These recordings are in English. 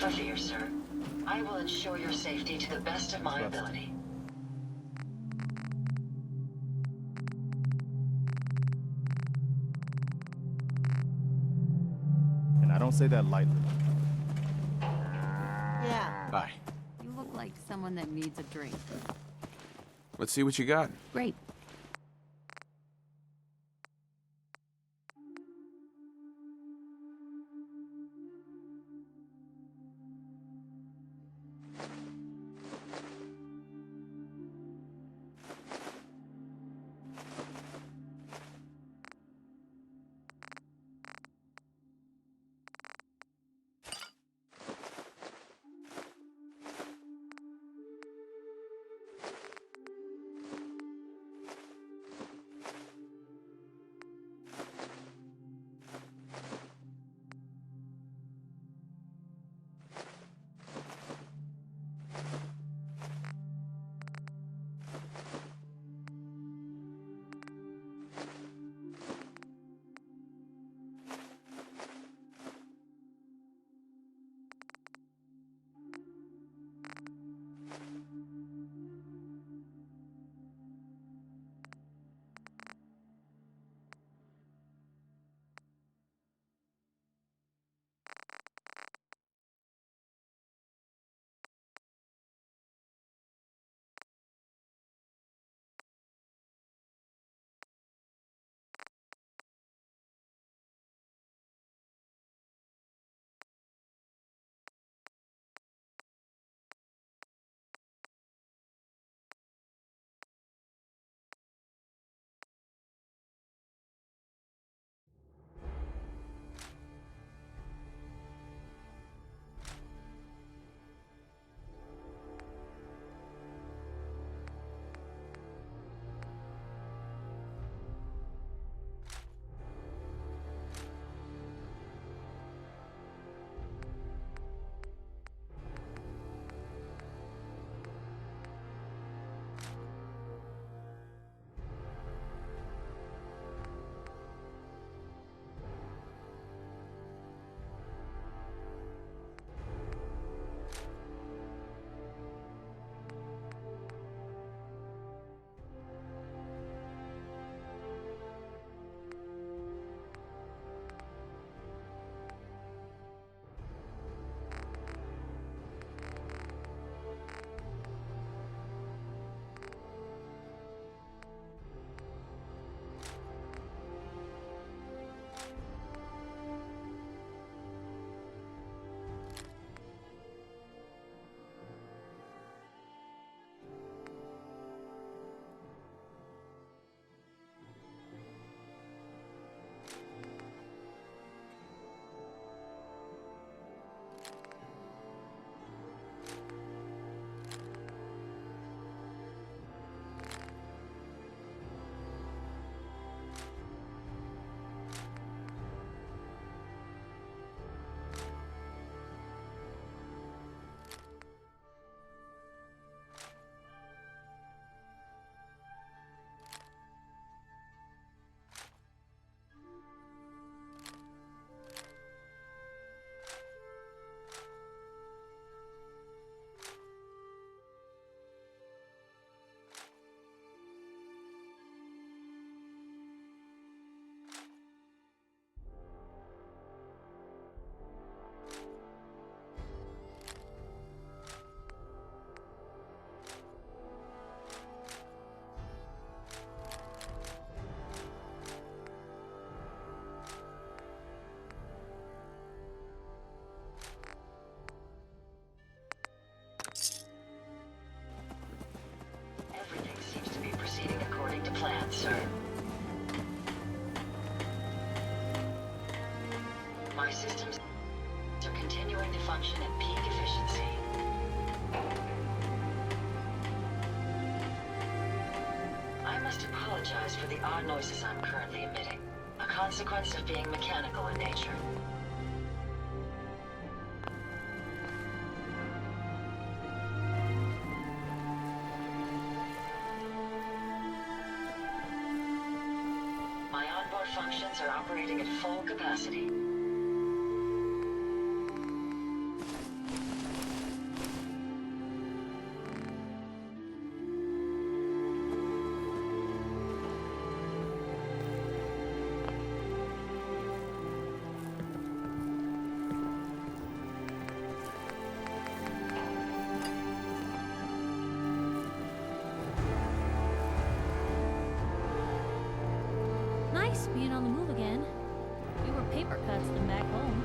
Never fear, sir. I will ensure your safety to the best of my ability. And I don't say that lightly. Yeah. Bye. You look like someone that needs a drink. Let's see what you got. Great. plan, sir. My systems are continuing to function at peak efficiency. I must apologize for the odd noises I'm currently emitting, a consequence of being mechanical in nature. My onboard functions are operating at full capacity. being on the move again. We were paper cuts than back home.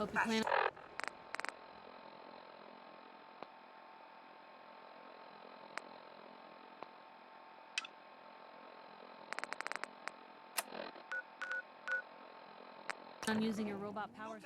Hope you plan. On using your robot powers.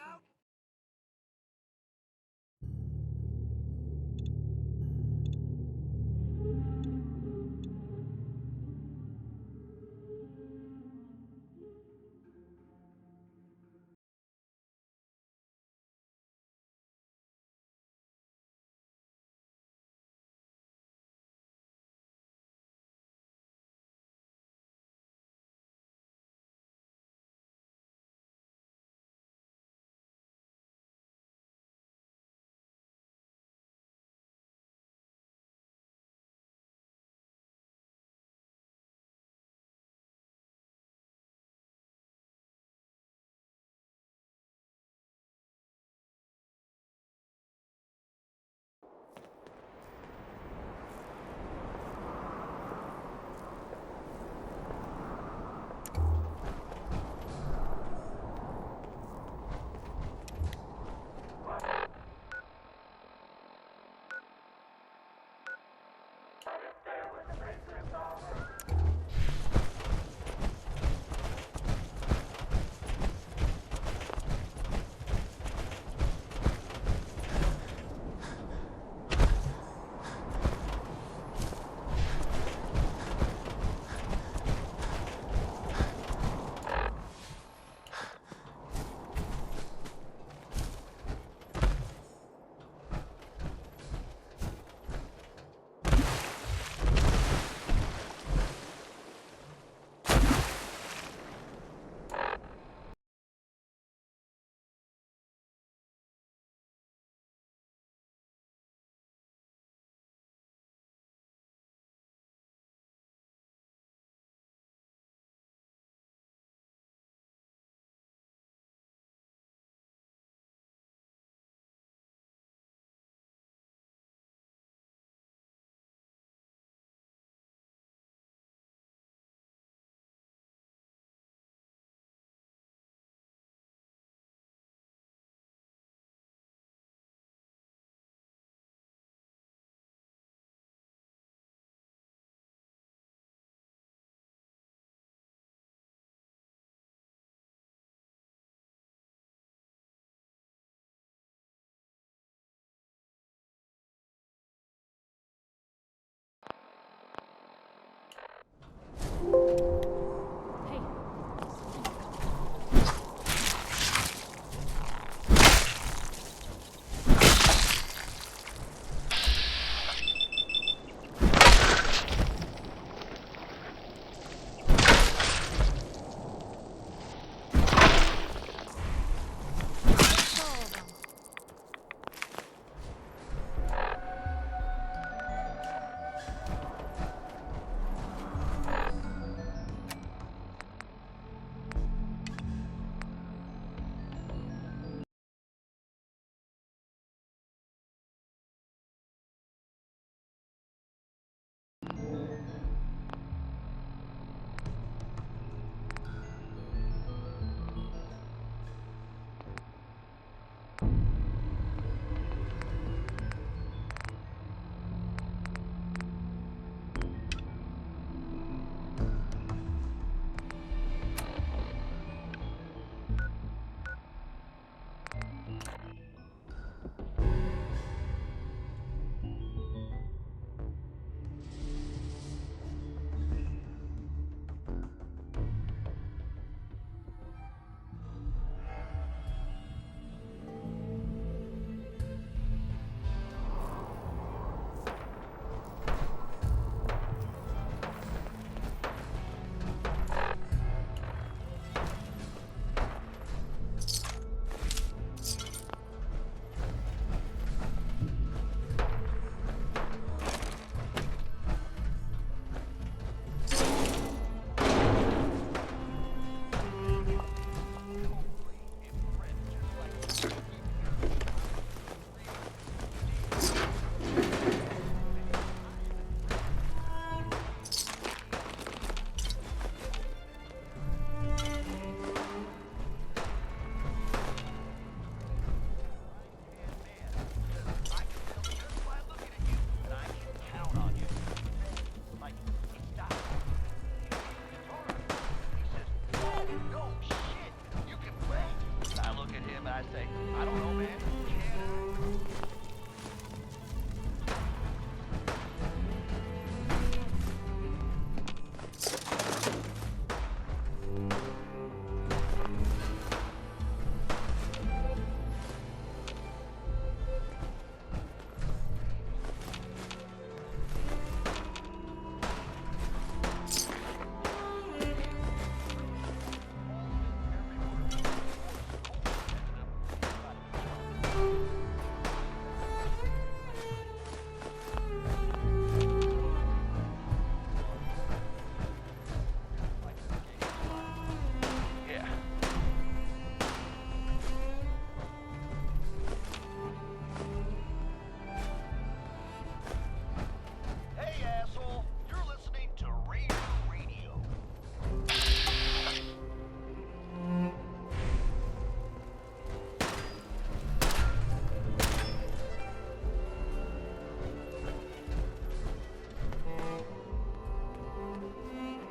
sake. I don't know, man.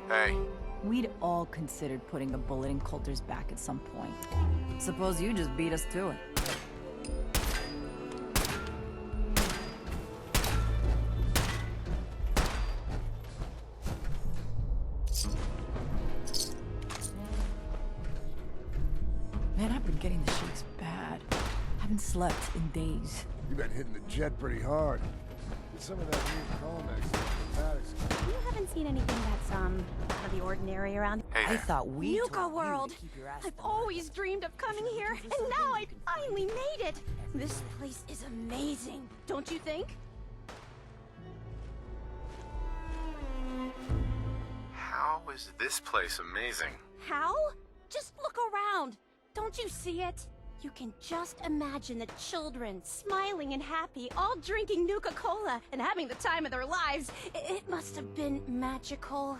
Hey. We'd all considered putting a bullet in Coulter's back at some point. Suppose you just beat us to it. Man, I've been getting the shakes bad. Haven't slept in days. You've been hitting the jet pretty hard. Get some of that new Colmex. You haven't seen anything that's, out of the ordinary around. Hey I there. thought we Nuka told you to World! keep your ass I've down. always dreamed of coming here, and now I finally made it! This place is amazing, don't you think? How is this place amazing? How? Just look around! Don't you see it? You can just imagine the children, smiling and happy, all drinking Nuka-Cola and having the time of their lives. It must have been magical.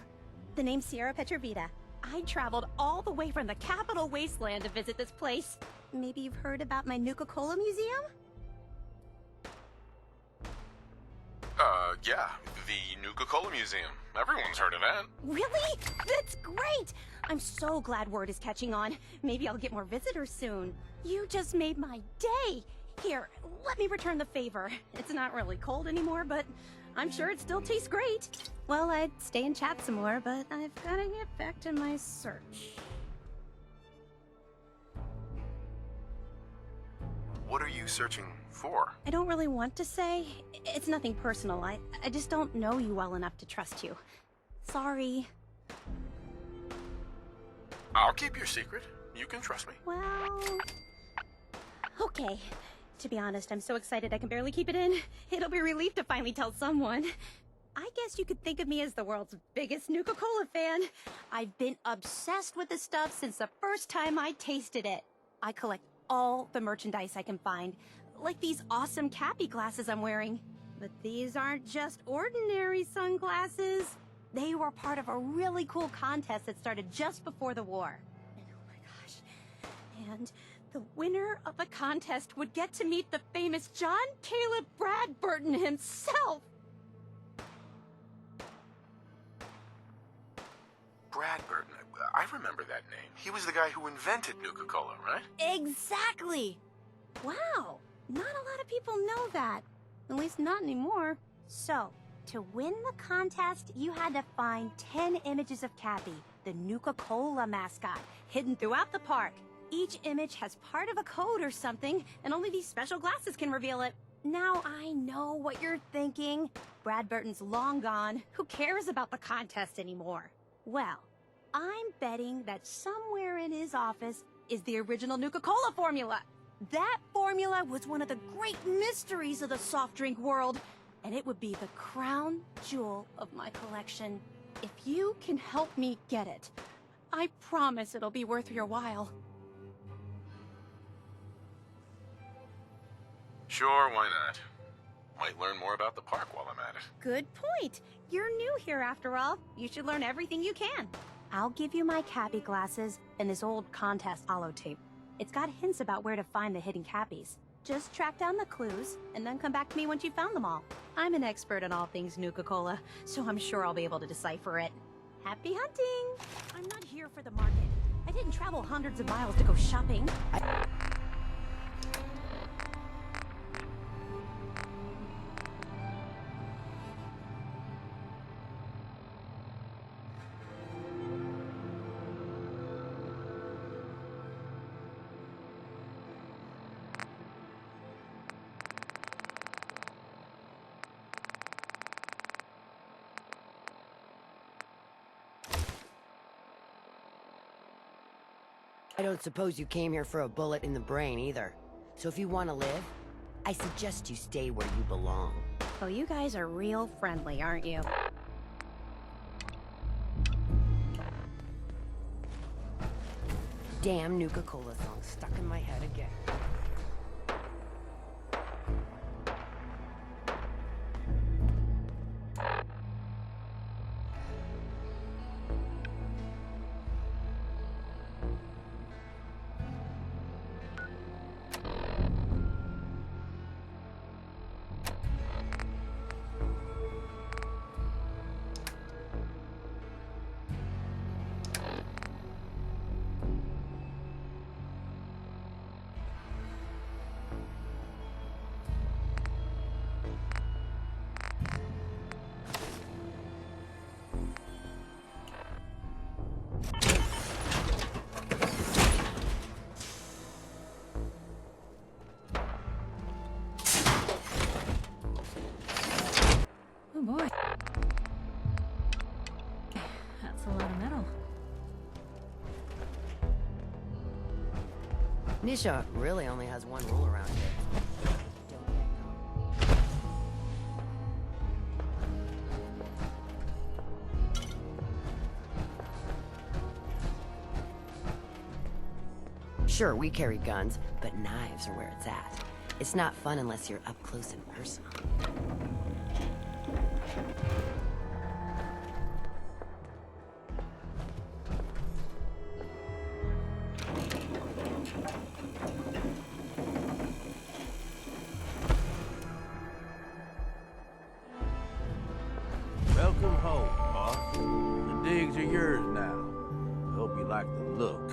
The name's Sierra Petrovita. I traveled all the way from the capital wasteland to visit this place. Maybe you've heard about my Nuka-Cola museum? Yeah. The Nuka-Cola Museum. Everyone's heard of that. Really? That's great! I'm so glad word is catching on. Maybe I'll get more visitors soon. You just made my day! Here, let me return the favor. It's not really cold anymore, but I'm sure it still tastes great. Well, I'd stay and chat some more, but I've gotta get back to my search. What are you searching for? I don't really want to say. It's nothing personal. I just don't know you well enough to trust you. Sorry. I'll keep your secret. You can trust me. Well... Okay. To be honest, I'm so excited I can barely keep it in. It'll be a relief to finally tell someone. I guess you could think of me as the world's biggest Nuka-Cola fan. I've been obsessed with this stuff since the first time I tasted it. I collect all the merchandise I can find, like these awesome Cappy glasses I'm wearing. But these aren't just ordinary sunglasses. They were part of a really cool contest that started just before the war. And oh my gosh. And the winner of the contest would get to meet the famous John Caleb Bradburton himself. Bradburton. I remember that name. He was the guy who invented Nuka-Cola, right? Exactly! Wow, not a lot of people know that. At least not anymore. So, to win the contest, you had to find 10 images of Cappy, the Nuka-Cola mascot, hidden throughout the park. Each image has part of a code or something, and only these special glasses can reveal it. Now I know what you're thinking. Bradburton's long gone. Who cares about the contest anymore? Well, I'm betting that somewhere in his office is the original Nuka-Cola formula. That formula was one of the great mysteries of the soft drink world, and it would be the crown jewel of my collection. If you can help me get it, I promise it'll be worth your while. Sure, why not? Might learn more about the park while I'm at it. Good point. You're new here after all. You should learn everything you can. I'll give you my Cappy glasses and this old contest holotape. It's got hints about where to find the hidden Cappies. Just track down the clues, and then come back to me once you've found them all. I'm an expert in all things Nuka-Cola, so I'm sure I'll be able to decipher it. Happy hunting! I'm not here for the market. I didn't travel hundreds of miles to go shopping. I don't suppose you came here for a bullet in the brain either. So if you want to live, I suggest you stay where you belong. Oh, you guys are real friendly, aren't you? Damn Nuka-Cola song stuck in my head again. Oh boy. That's a lot of metal. Nisha really only has one rule around here. Don't get caught. Sure, we carry guns, but knives are where it's at. It's not fun unless you're up close and personal. Welcome home, boss. The digs are yours now. I hope you like the look.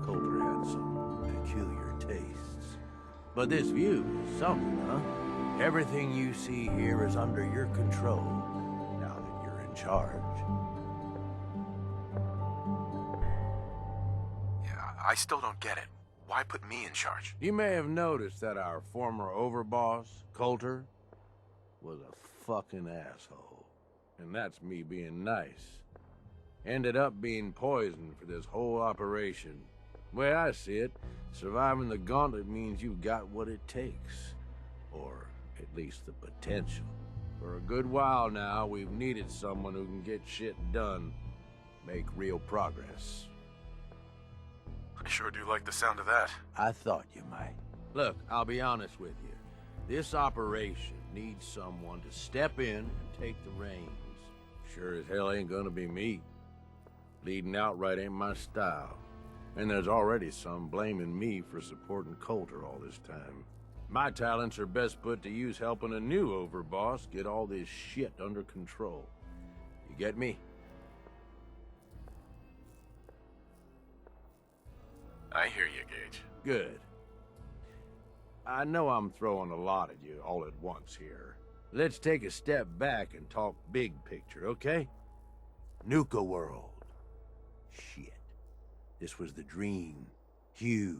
Coulter had some peculiar tastes. But this view is something, huh? Everything you see here is under your control, now that you're in charge. Yeah, I still don't get it. Why put me in charge? You may have noticed that our former overboss, Coulter, was a fucking asshole. And that's me being nice. Ended up being poisoned for this whole operation. The way I see it, surviving the gauntlet means you've got what it takes. Or at least the potential. For a good while now, we've needed someone who can get shit done, make real progress. I sure do like the sound of that. I thought you might. Look, I'll be honest with you. This operation needs someone to step in and take the reins. Sure as hell ain't gonna be me. Leading outright ain't my style. And there's already some blaming me for supporting Coulter all this time. My talents are best put to use helping a new overboss get all this shit under control. You get me? I hear you, Gage. Good. I know I'm throwing a lot at you all at once here. Let's take a step back and talk big picture, okay? Nuka World. Shit. This was the dream. Huge.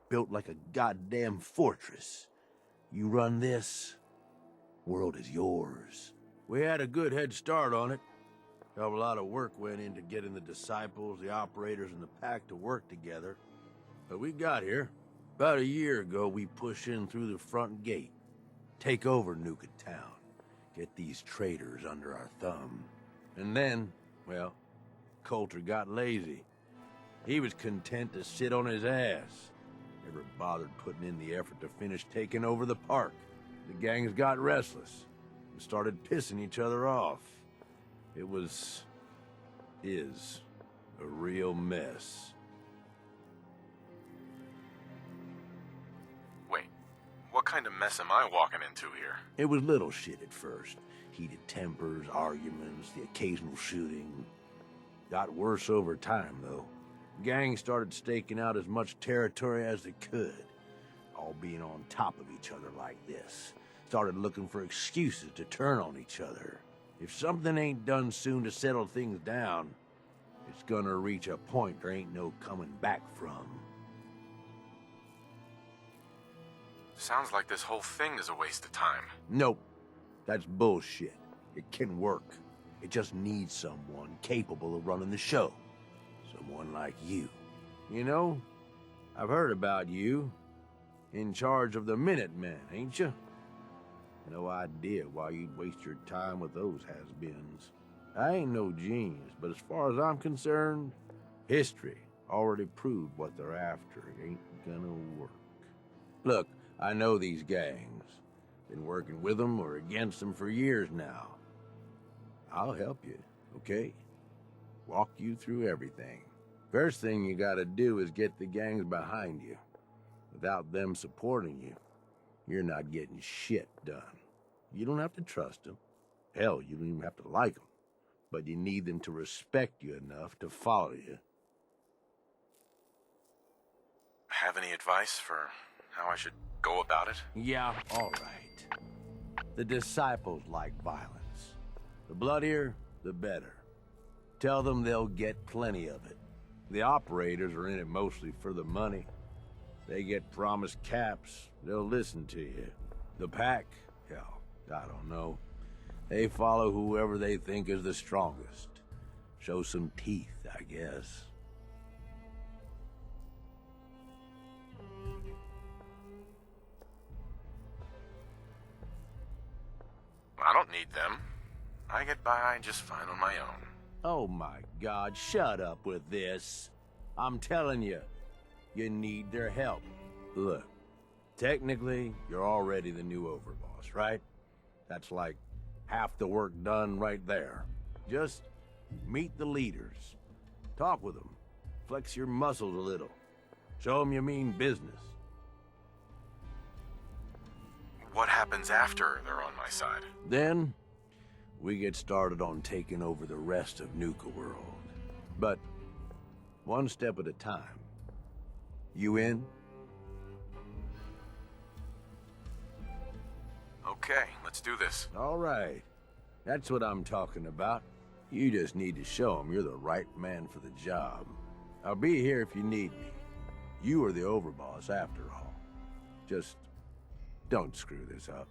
Built like a goddamn fortress. You run this, world is yours. We had a good head start on it. Hell of a lot of work went into getting the disciples, the operators, and the pack to work together. But we got here. About a year ago, we pushed in through the front gate. Take over Nuka Town. Get these traitors under our thumb. And then, well, Coulter got lazy. He was content to sit on his ass. Never bothered putting in the effort to finish taking over the park. The gangs got restless and started pissing each other off. It is a real mess. Wait, what kind of mess am I walking into here? It was little shit at first. Heated tempers, arguments, the occasional shooting. Got worse over time, though. Gangs started staking out as much territory as they could, all being on top of each other like this. Started looking for excuses to turn on each other. If something ain't done soon to settle things down, it's gonna reach a point there ain't no coming back from. Sounds like this whole thing is a waste of time. Nope. That's bullshit. It can work. It just needs someone capable of running the show. Someone like you. You know, I've heard about you. In charge of the Minutemen, ain't you? No idea why you'd waste your time with those has-beens. I ain't no genius, but as far as I'm concerned, history already proved what they're after ain't gonna work. Look, I know these gangs. Been working with them or against them for years now. I'll help you, okay? Walk you through everything. First thing you gotta do is get the gangs behind you. Without them supporting you, you're not getting shit done. You don't have to trust them. Hell, you don't even have to like them. But you need them to respect you enough to follow you. Have any advice for how I should go about it? Yeah, all right. The disciples like violence. The bloodier, the better. Tell them they'll get plenty of it. The operators are in it mostly for the money. They get promised caps, they'll listen to you. The pack, hell, I don't know. They follow whoever they think is the strongest. Show some teeth, I guess. I don't need them. I get by just fine on my own. Oh my God, shut up with this. I'm telling you, you need their help. Look, technically, you're already the new overboss, right? That's like half the work done right there. Just meet the leaders. Talk with them. Flex your muscles a little. Show them you mean business. What happens after they're on my side? Then, we get started on taking over the rest of Nuka World. But, one step at a time. You in? Okay, let's do this. All right. That's what I'm talking about. You just need to show them you're the right man for the job. I'll be here if you need me. You are the overboss after all. Just don't screw this up.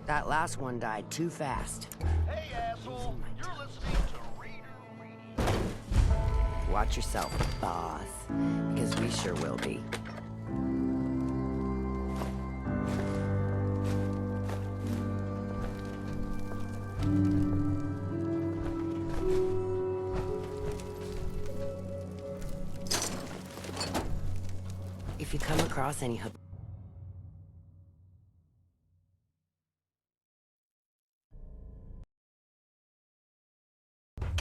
That last one died too fast. Hey, asshole! You're listening to Reader. Watch yourself, boss. Because we sure will be. If you come across any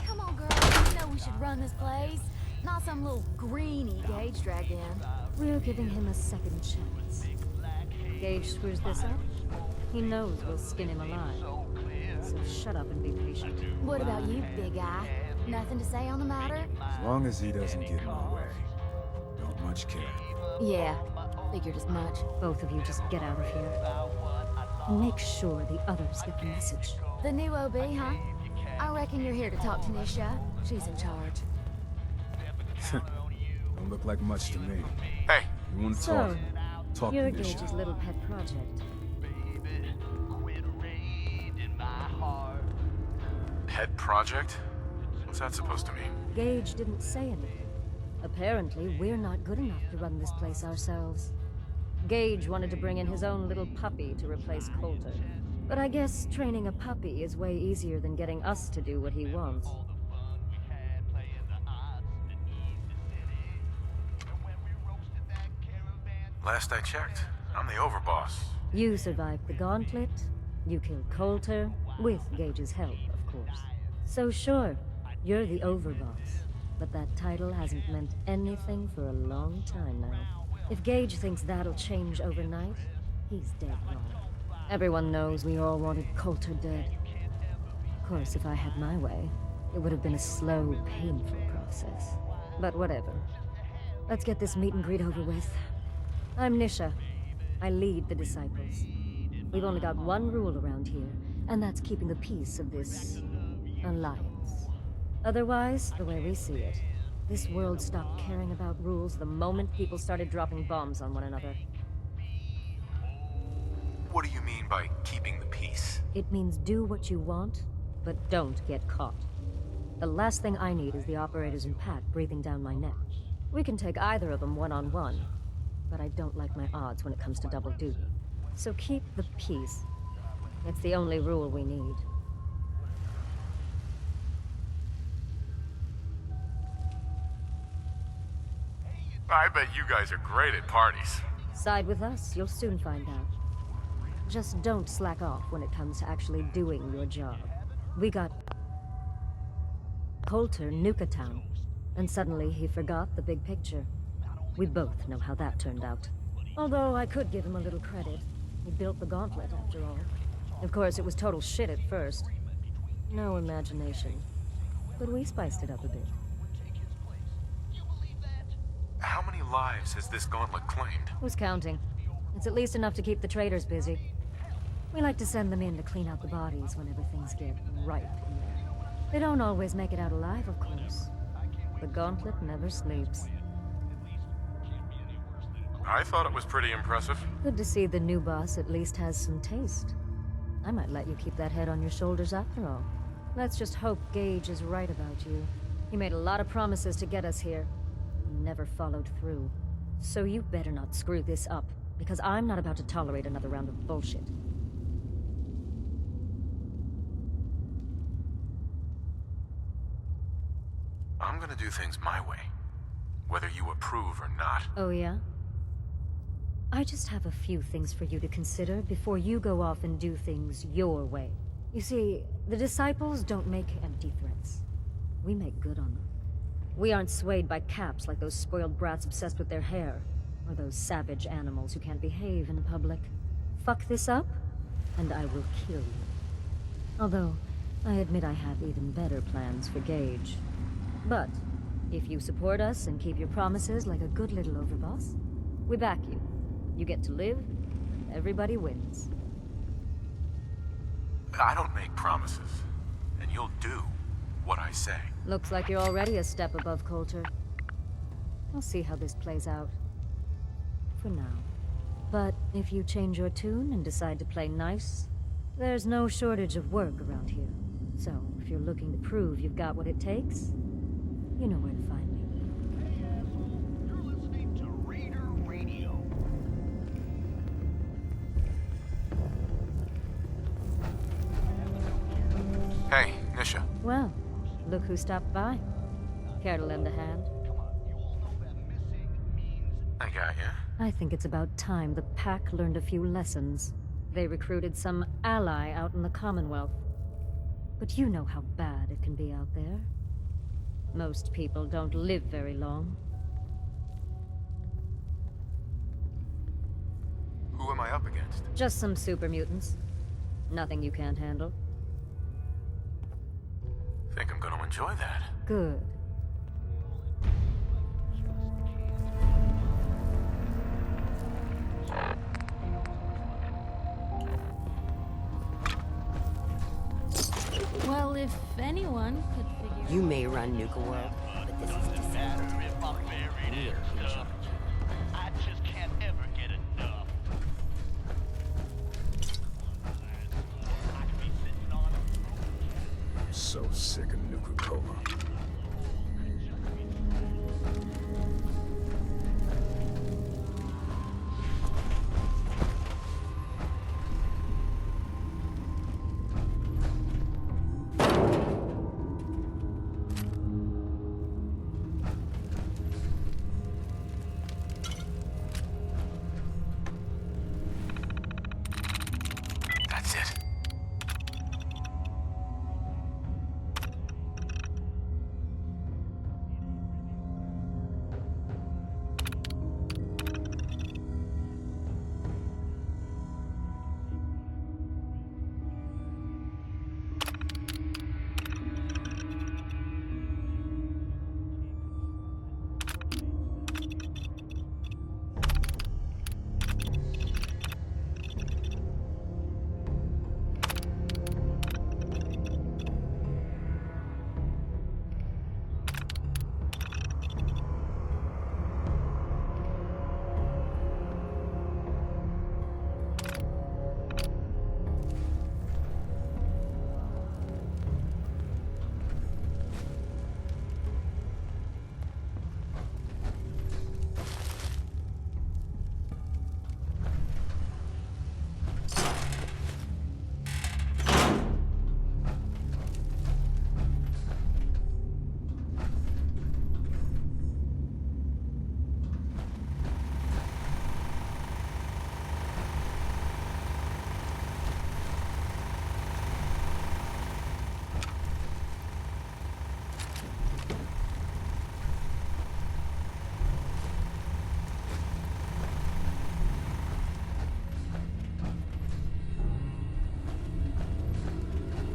Come on, girl. You know we should run this place. Not some little greenie Gage dragged in. We're giving him a second chance. Gage screws this up, he knows we'll skin him alive. So shut up and be patient. What about you, big guy? Nothing to say on the matter? As long as he doesn't get in my way. Don't much care. Yeah, figured as much. Both of you just get out of here. And make sure the others get the message. The new OB, huh? I reckon you're here to talk to Nisha. She's in charge. Don't look like much to me. Hey, You want to So, talk? Talk you're to Nisha. Gage's little pet project. pet project? What's that supposed to mean? Gage didn't say anything. Apparently, we're not good enough to run this place ourselves. Gage wanted to bring in his own little puppy to replace Coulter. But I guess training a puppy is way easier than getting us to do what he wants. Last I checked, I'm the overboss. You survived the gauntlet, you killed Coulter, with Gage's help, of course. So sure, you're the overboss, but that title hasn't meant anything for a long time now. If Gage thinks that'll change overnight, he's dead wrong. Everyone knows we all wanted Coulter dead. Of course, if I had my way, it would have been a slow, painful process. But whatever. Let's get this meet and greet over with. I'm Nisha. I lead the Disciples. We've only got one rule around here, and that's keeping the peace of this alliance. Otherwise, the way we see it, this world stopped caring about rules the moment people started dropping bombs on one another. What do you mean by keeping the peace? It means do what you want, but don't get caught. The last thing I need is the operators and Pat breathing down my neck. We can take either of them one-on-one, but I don't like my odds when it comes to double duty. So keep the peace. It's the only rule we need. I bet you guys are great at parties. Side with us, you'll soon find out. Just don't slack off when it comes to actually doing your job. We got Coulter Nuketown, and suddenly he forgot the big picture. We both know how that turned out. Although I could give him a little credit. He built the gauntlet, after all. Of course, it was total shit at first. No imagination. But we spiced it up a bit. How many lives has this gauntlet claimed? Who's counting? It's at least enough to keep the traders busy. We like to send them in to clean out the bodies whenever things get ripe in there. They don't always make it out alive, of course. The gauntlet never sleeps. I thought it was pretty impressive. Good to see the new boss at least has some taste. I might let you keep that head on your shoulders after all. Let's just hope Gage is right about you. He made a lot of promises to get us here. He never followed through. So you better not screw this up, because I'm not about to tolerate another round of bullshit. I'm gonna do things my way, whether you approve or not. Oh yeah? I just have a few things for you to consider before you go off and do things your way. You see, the Disciples don't make empty threats. We make good on them. We aren't swayed by caps like those spoiled brats obsessed with their hair, or those savage animals who can't behave in public. Fuck this up, and I will kill you. Although, I admit I have even better plans for Gage. But, if you support us and keep your promises like a good little overboss, we back you. You get to live, everybody wins. I don't make promises, and you'll do what I say. Looks like you're already a step above Coulter. We'll see how this plays out. For now. But if you change your tune and decide to play nice, There's no shortage of work around here. So, if you're looking to prove you've got what it takes, you know where to find me. You're listening to Raider Radio. Hey, Nisha. Well, look who stopped by. Care to lend a hand? I got ya. I think it's about time the Pack learned a few lessons. They recruited some ally out in the Commonwealth. But you know how bad it can be out there. Most people don't live very long. Who am I up against? Just some super mutants. Nothing you can't handle. Think I'm gonna enjoy that. Good. Well, if anyone could figure... You may run Nuka World, but this is disabled. I just can't ever get enough. I could be sitting on I'm so sick of Nuka-Cola. That's it.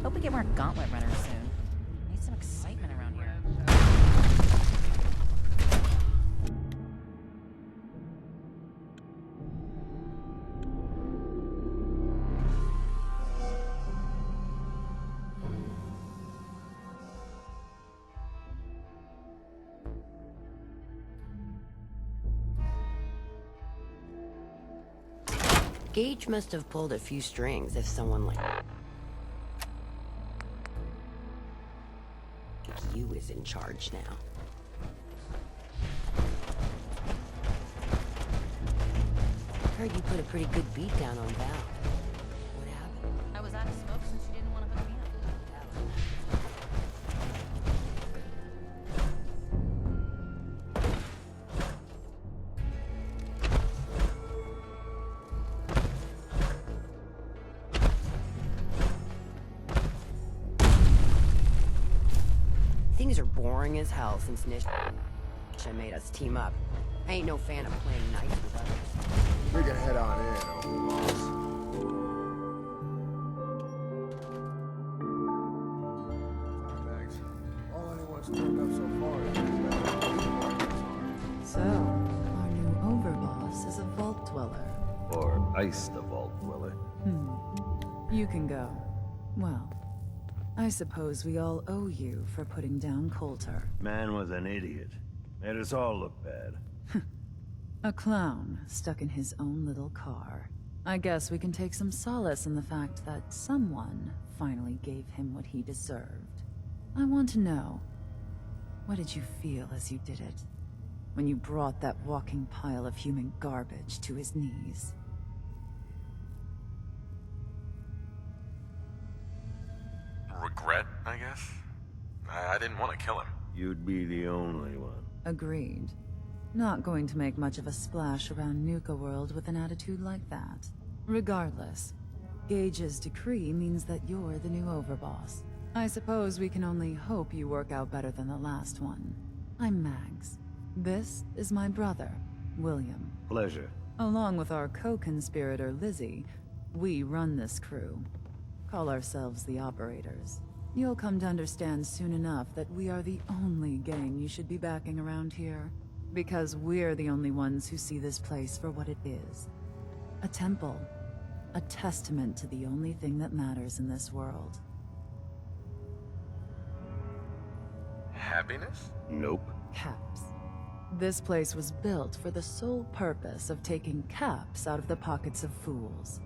Hope we get more gauntlet runners soon. Need some excitement around here. Gage must have pulled a few strings if someone like you is in charge now. Heard you put a pretty good beat down on Val. What happened? I was out of smoke since you didn't want to hook me up. Things are boring as hell since Nisha made us team up. I ain't no fan of playing nice with others. We can head on in, old boss. Thanks. All anyone's turned up so far is So, our new overboss is a vault dweller. Or iced the vault dweller. You can go. Well, I suppose we all owe you for putting down Coulter. Man was an idiot. Made us all look bad. A clown stuck in his own little car. I guess we can take some solace in the fact that someone finally gave him what he deserved. I want to know, what did you feel as you did it? When you brought that walking pile of human garbage to his knees? Regret, I guess? I didn't want to kill him. You'd be the only one. Agreed. Not going to make much of a splash around Nuka World with an attitude like that. Regardless, Gage's decree means that you're the new overboss. I suppose we can only hope you work out better than the last one. I'm Mags. This is my brother, William. Pleasure. Along with our co-conspirator, Lizzie, we run this crew. Call ourselves the Operators. You'll come to understand soon enough that we are the only gang you should be backing around here. Because we're the only ones who see this place for what it is. A temple. A testament to the only thing that matters in this world. Happiness? Nope. Caps. This place was built for the sole purpose of taking caps out of the pockets of fools.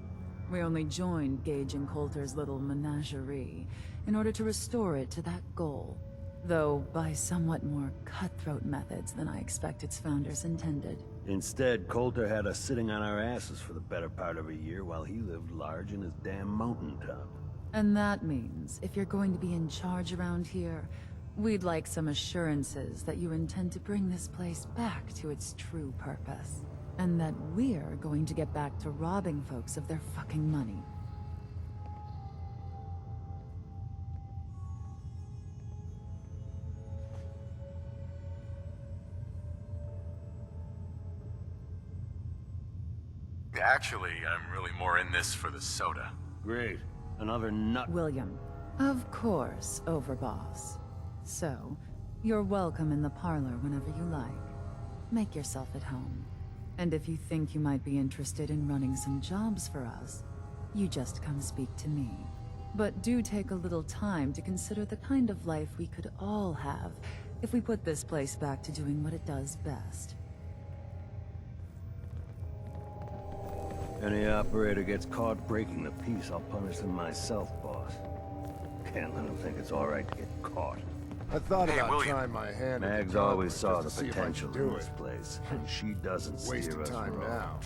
We only joined Gage and Coulter's little menagerie in order to restore it to that goal, though by somewhat more cutthroat methods than I expect its founders intended. Instead, Coulter had us sitting on our asses for the better part of a year while he lived large in his damn mountaintop. And that means, if you're going to be in charge around here, we'd like some assurances that you intend to bring this place back to its true purpose. And that we're going to get back to robbing folks of their fucking money. Actually, I'm really more in this for the soda. Great. Another nut. William. Of course, Overboss. So, you're welcome in the parlor whenever you like. Make yourself at home. And if you think you might be interested in running some jobs for us, you just come speak to me. But do take a little time to consider the kind of life we could all have if we put this place back to doing what it does best. Any operator gets caught breaking the peace, I'll punish them myself, boss. Can't let them think it's alright to get caught. I thought Hey, about William. trying my hand at Mags the always conflict saw the just to see if I could potential do in this it. place, and she doesn't Wasting steer us time wrong. now.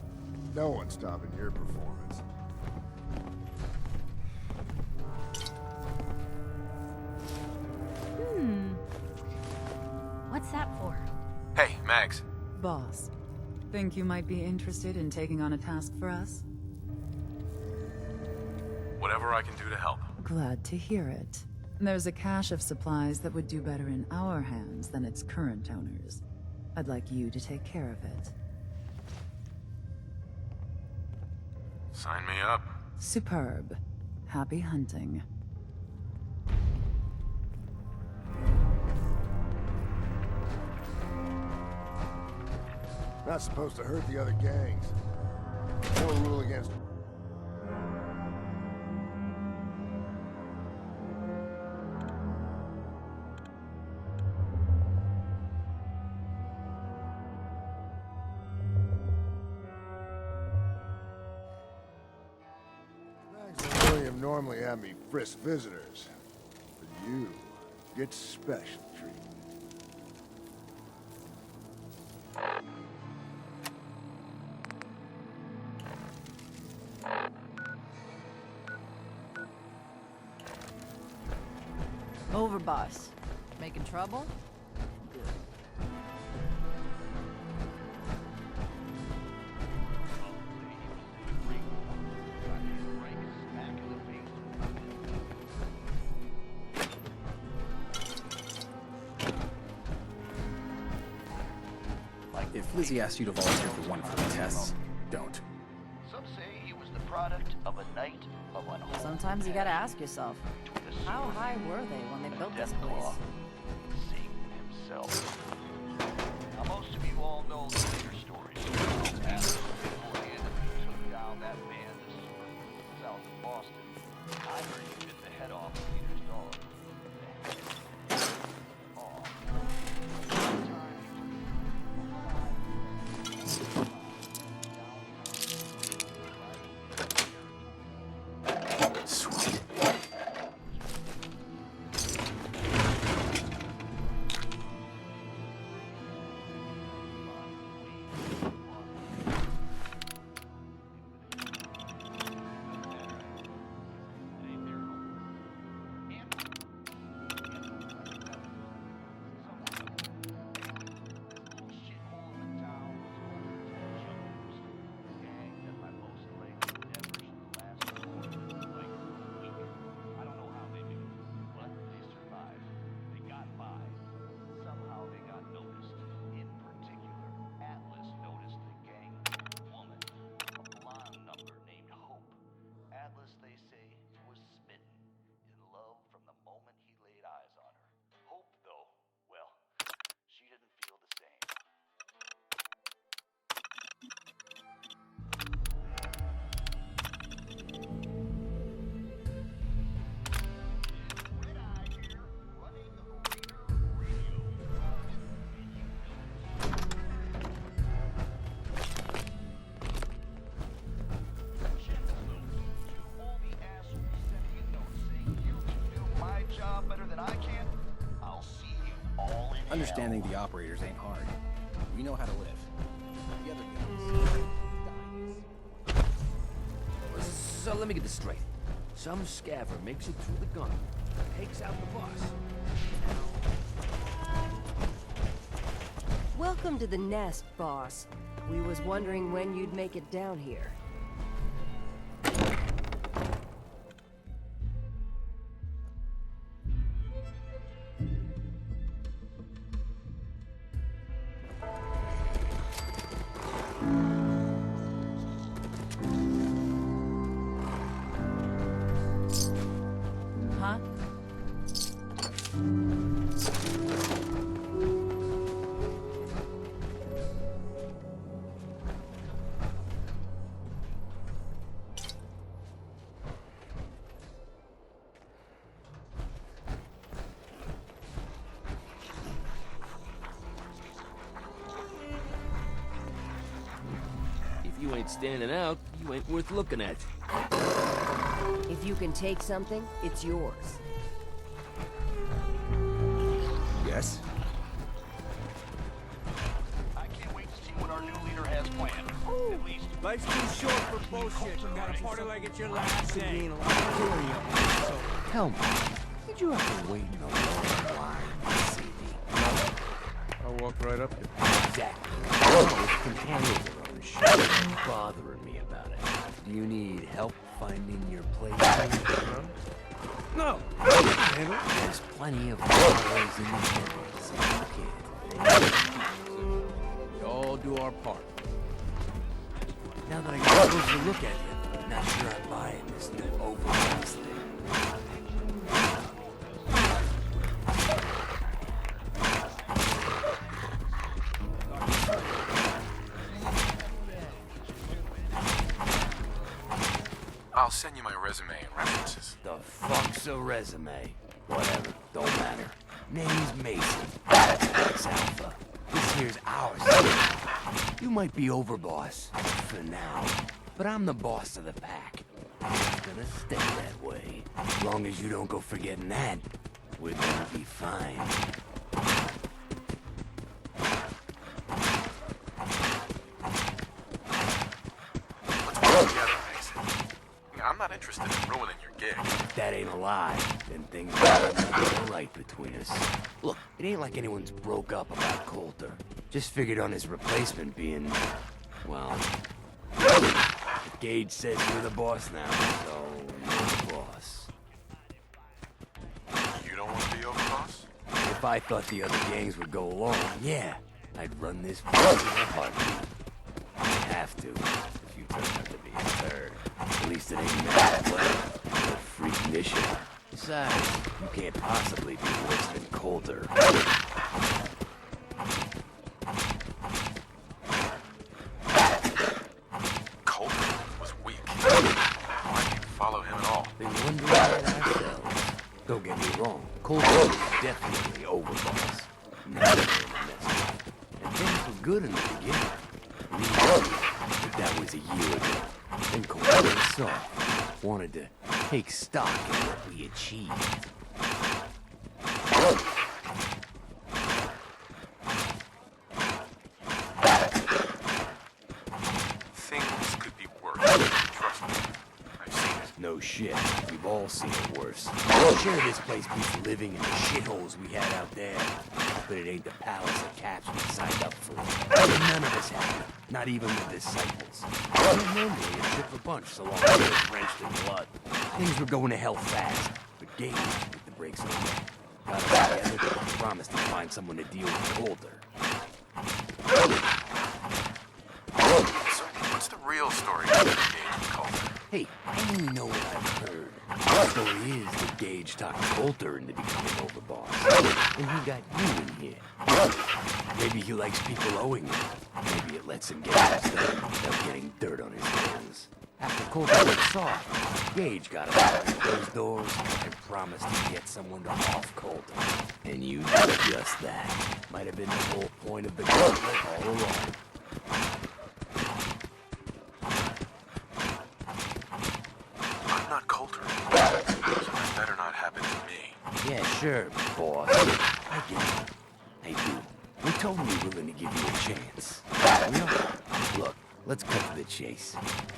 No one's stopping your performance. What's that for? Hey, Mags. Boss, think you might be interested in taking on a task for us? Whatever I can do to help. Glad to hear it. There's a cache of supplies that would do better in our hands than its current owners. I'd like you to take care of it. Sign me up. Superb. Happy hunting. Not supposed to hurt the other gangs. No rule against... Mags and William normally have me frisk visitors. But you get special treatment. Overboss. Making trouble? If Lizzie asks you to volunteer for one of the tests, don't. Some say he was the product of a night of unholy. Sometimes you gotta ask yourself, how high were they when they built this place? Satan himself. Now, most of you all know the later story. After beforehand, he took down that band of super south of Boston. I heard he bit the head off Peter's dog. than I can, I'll see you all in Understanding the operators ain't hard. We know how to live. The other guys. So let me get this straight. Some scaver makes it through the gun, takes out the boss. Welcome to the nest, boss. We was wondering when you'd make it down here. Huh? If you ain't standing out, you ain't worth looking at. If you can take something, it's yours. Yes? I can't wait to see what our new leader has planned. At least, Life's too short for bullshit. You gotta party like it's your last day. So tell me, did you have to wait in a long line to see me? I'll walk right up to you. Exactly. Oh, can handle your own shit. Bothering me about it. Do you need help finding your place? No. There's plenty of flowers in the hills, kid. We all do our part. Now that I got a closer look at you, not sure I'm buying this new overpass thing. I'll send you my resume and references. The fuck's a resume? Whatever, don't matter. Name's Mason. That's Alpha. This here's our city. You might be overboss, for now, but I'm the boss of the pack. It's gonna stay that way. As long as you don't go forgetting that, we're gonna be fine. Let's work together, Mason. I'm not interested in ruining your gig. If that ain't a lie, then things are not right between us. Look, it ain't like anyone's broke up about Coulter. Just figured on his replacement being, well, Gage says you're the boss now, so you're the boss. You don't want to be overboss? If I thought the other gangs would go along, yeah, I'd run this place in a heartbeat. I have to, if you turn out to be a third. At least it ain't that way. A freak mission. Besides, you can't possibly be worse than Coulter. Coulter was weak. Why didn't you follow him at all? Been wondering that ourselves. Don't get me wrong, Coulter was definitely overboss. Now they're in the mess. And things were good in the beginning. But that was a year ago. Then Coulter was soft. Wanted to take stock in what we achieved. Things could be worse. Trust me. I've seen it. No shit. We've all seen it worse. Sure, this place beats living in the shitholes we had out there. But it ain't the palace of caps we signed up for. None of us had it. Not even the disciples. We're normally a ship of bunch so long as we're drenched in blood. Things were going to hell fast. But Gage put the brakes on them. Got us together and promised to find someone to deal with Coulter. So, what's the real story of the Gage and Coulter? Hey, I only know what I've heard. The story is that Gage talked Coulter into becoming overboss. And he got you in here. Maybe he likes people owing him. Maybe it lets him get his done without getting dirt on his hands. After Coulter was soft, Gage got him behind closed doors and promised to get someone to off Coulter. And you did just that. Might have been the whole point of the gauntlet all along. I'm not Coulter anymore, so that better not happen to me. Yeah, Sure, boss. I get it. Hey, dude, we're totally willing to give you a chance. We are. Look, let's cut to the chase.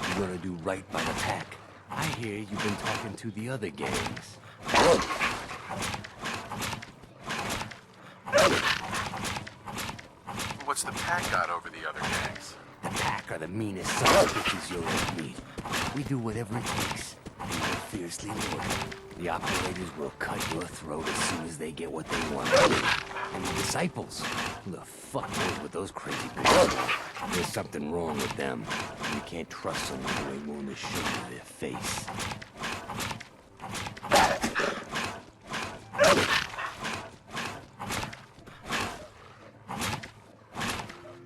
You're gonna do right by the pack. I hear you've been talking to the other gangs. What's the pack got over the other gangs? The pack are the meanest son of bitches you'll ever meet. We do whatever it takes. And we're fiercely loyal. The operators will cut your throat as soon as they get what they want. And the disciples? Who the fuck knows what those crazy bitches are? There's something wrong with them. You can't trust someone who ain't willing to show you their face.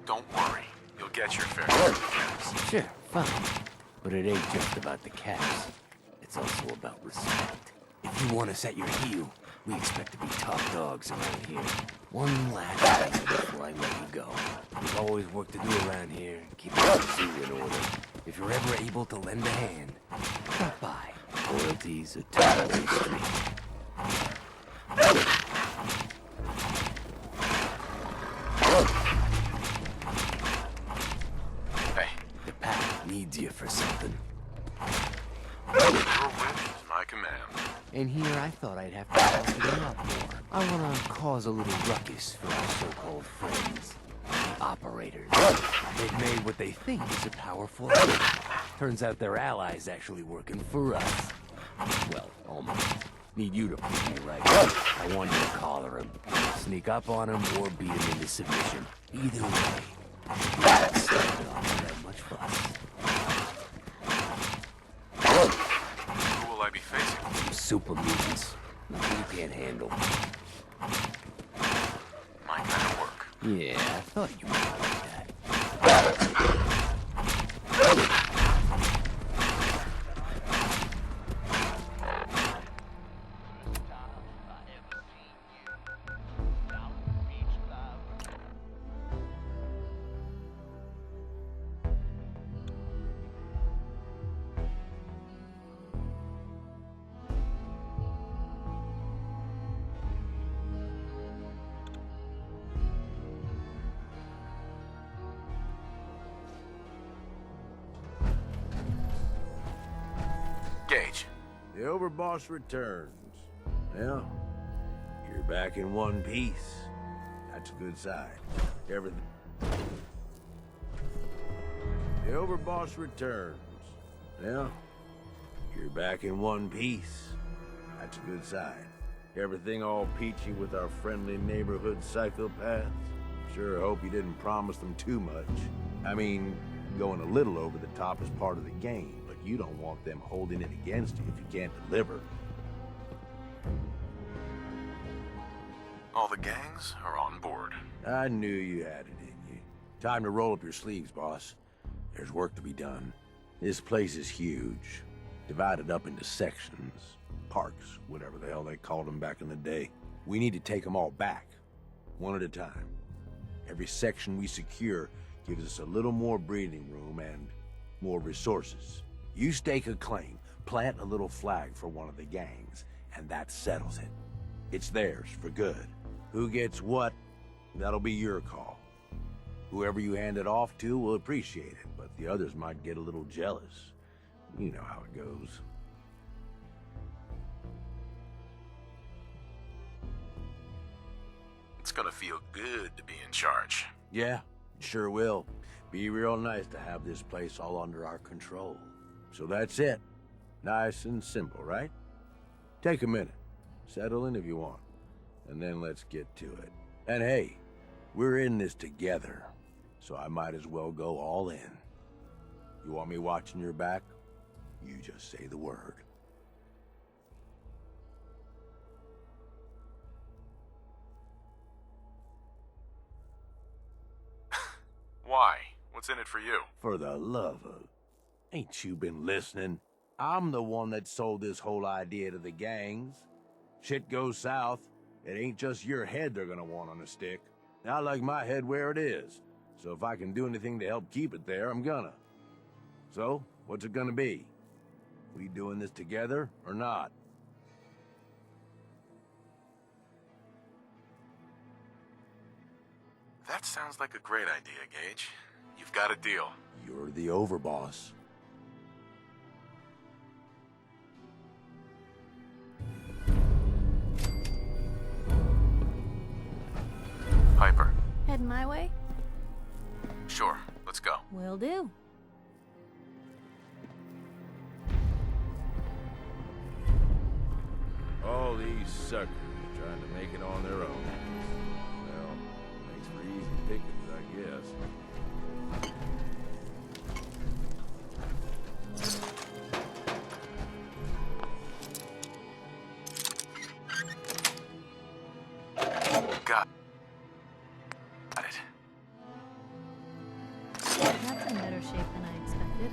Don't worry. You'll get your fair share of caps. Sure, fine. But it ain't just about the caps. It's also about respect. If you want us at your heel, we expect to be top dogs around here. One last thing before I let you go. There's always work to do around here. Keep the zoo in order. If you're ever able to lend a hand, drop by. Royalties are totally street. Hey. The pack needs you for something. Your wish is my command. And here I thought I'd have to talk to you a lot more. I want to cause a little ruckus for our so-called friends, the operators. They've made what they think is a powerful enemy. Turns out their allies actually working for us. Well, almost. Need you to prove me right. I want you to collar him, sneak up on him, or beat him into submission. Either way, not started off that much fuss. Who will I be facing? Some super mutants. Nothing you can't handle. My kind of work. Yeah, I thought you might like that. Gage. The overboss returns. Yeah, you're back in one piece. That's a good sign. Everything. The overboss returns. Yeah, you're back in one piece. That's a good sign. Everything all peachy with our friendly neighborhood psychopaths. Sure hope you didn't promise them too much. I mean, going a little over the top is part of the game. You don't want them holding it against you if you can't deliver. All the gangs are on board. I knew you had it in you. Time to roll up your sleeves, boss. There's work to be done. This place is huge. Divided up into sections. Parks, whatever the hell they called them back in the day. We need to take them all back. One at a time. Every section we secure gives us a little more breathing room and more resources. You stake a claim, plant a little flag for one of the gangs, and that settles it. It's theirs for good. Who gets what, that'll be your call. Whoever you hand it off to will appreciate it, but the others might get a little jealous. You know how it goes. It's gonna feel good to be in charge. Yeah, it sure will. Be real nice to have this place all under our control. So that's it. Nice and simple, right? Take a minute. Settle in if you want. And then let's get to it. And hey, we're in this together. So I might as well go all in. You want me watching your back? You just say the word. Why? What's in it for you? For the love of... Ain't you been listening? I'm the one that sold this whole idea to the gangs. Shit goes south, it ain't just your head they're gonna want on a stick. I like my head where it is, so if I can do anything to help keep it there, I'm gonna. So, what's it gonna be? We doing this together or not? That sounds like a great idea, Gage. You've got a deal. You're the overboss. Piper. Heading my way? Sure, let's go. Will do. All these suckers trying to make it on their own. Well, makes for easy pickings, I guess. Got it. That's in better shape than I expected.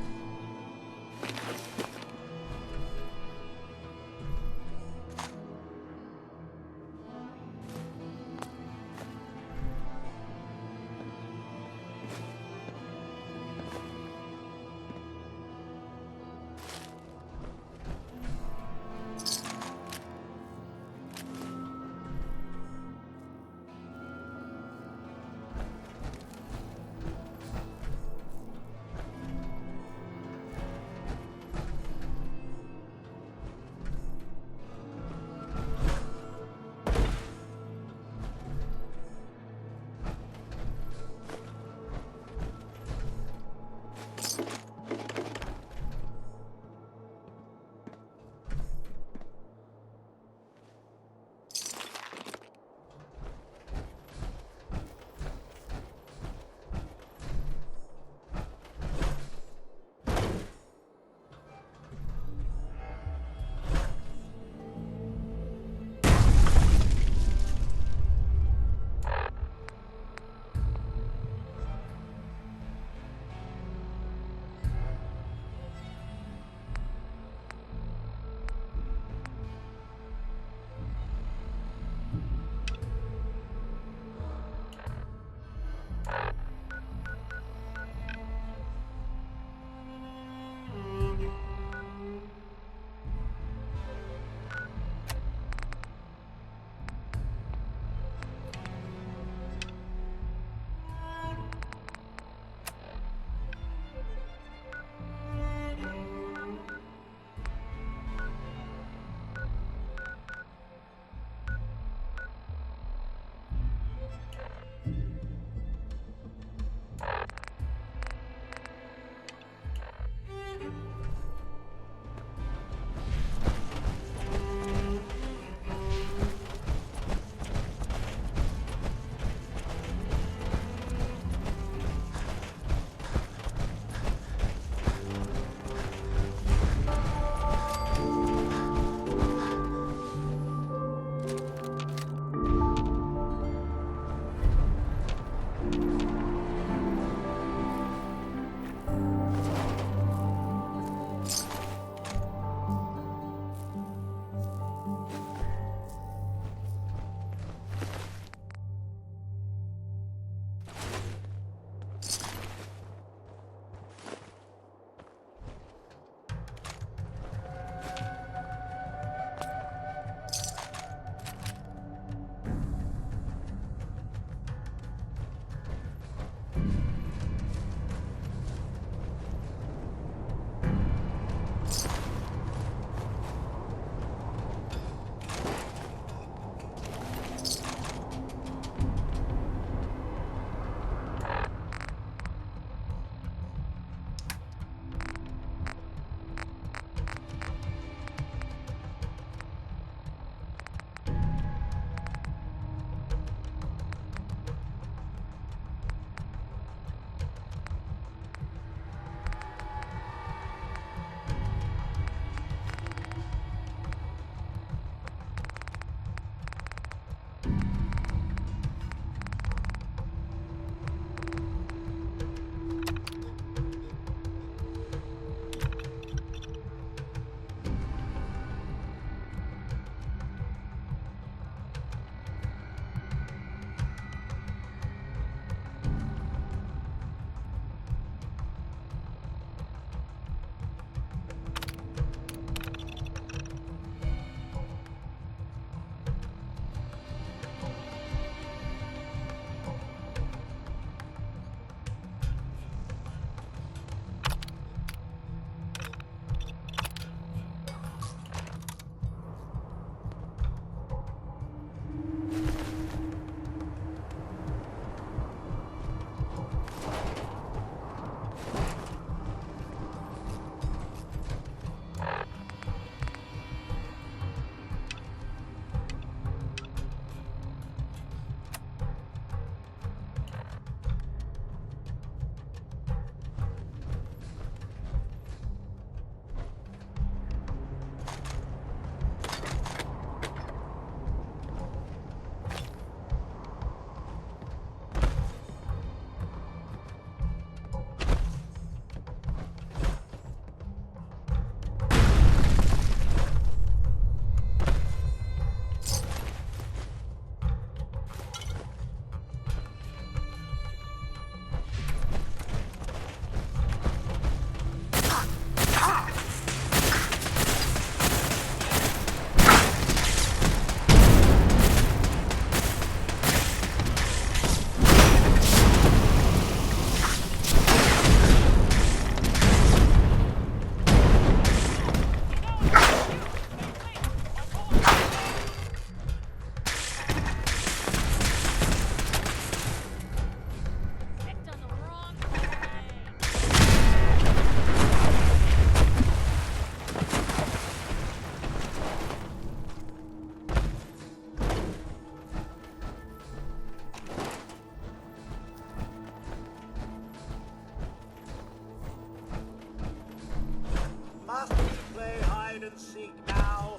and seek now.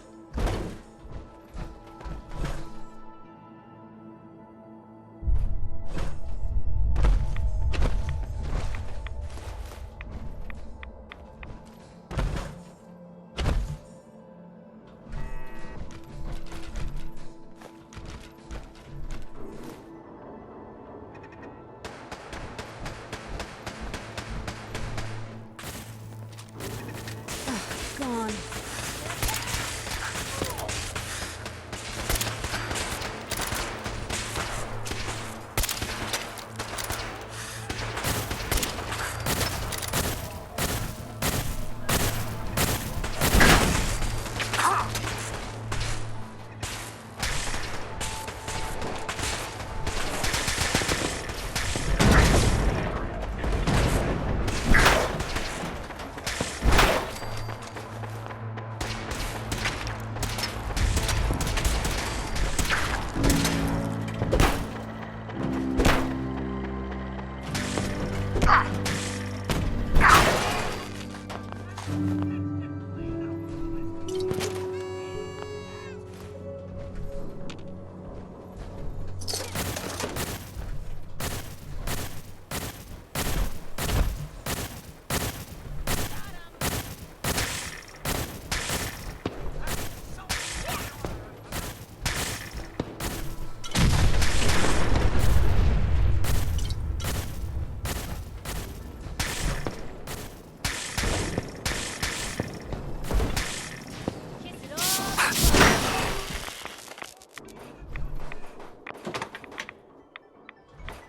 Gone.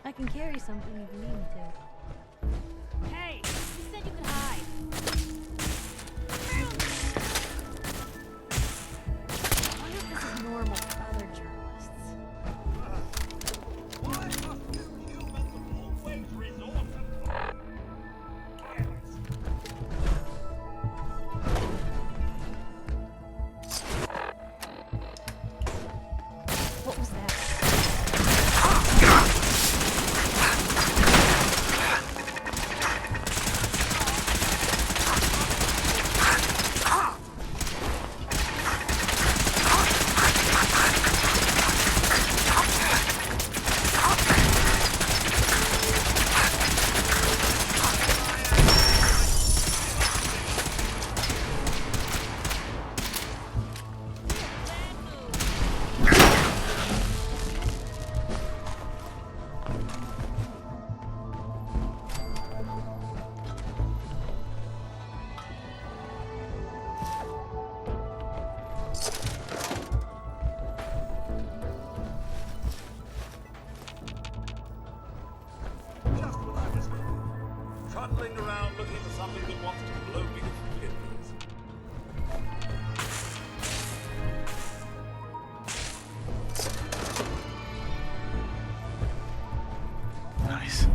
I can carry something if you need me to. Hey, you said you could hide. I wonder if this is normal for other journalists. What was that? Just what I was thinking. Trundling around looking for something that wants to blow me to kidneys. Nice.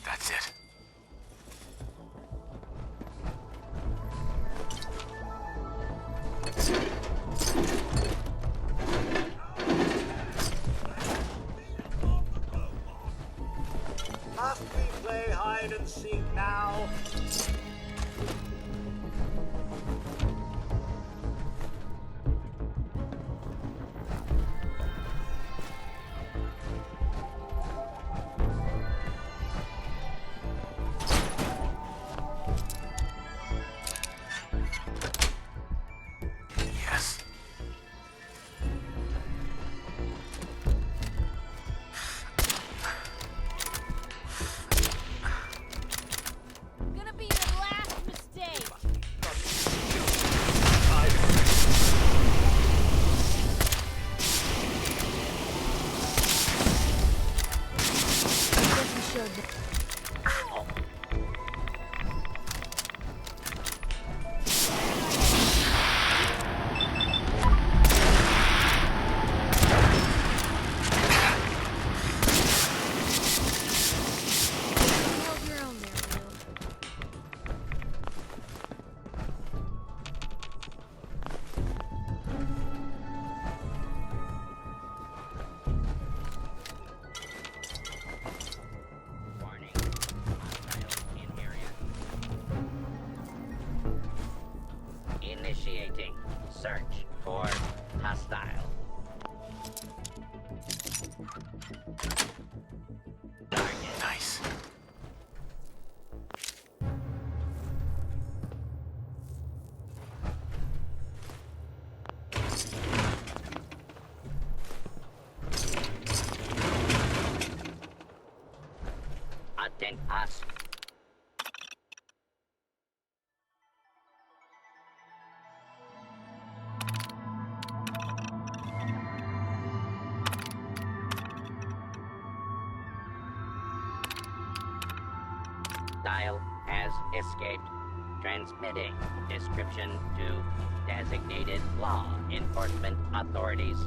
That's it. Must we play hide and seek now? Yes. Initiating search for hostile. Target. Nice. Atent us. Dial has escaped. Transmitting description to designated law enforcement authorities.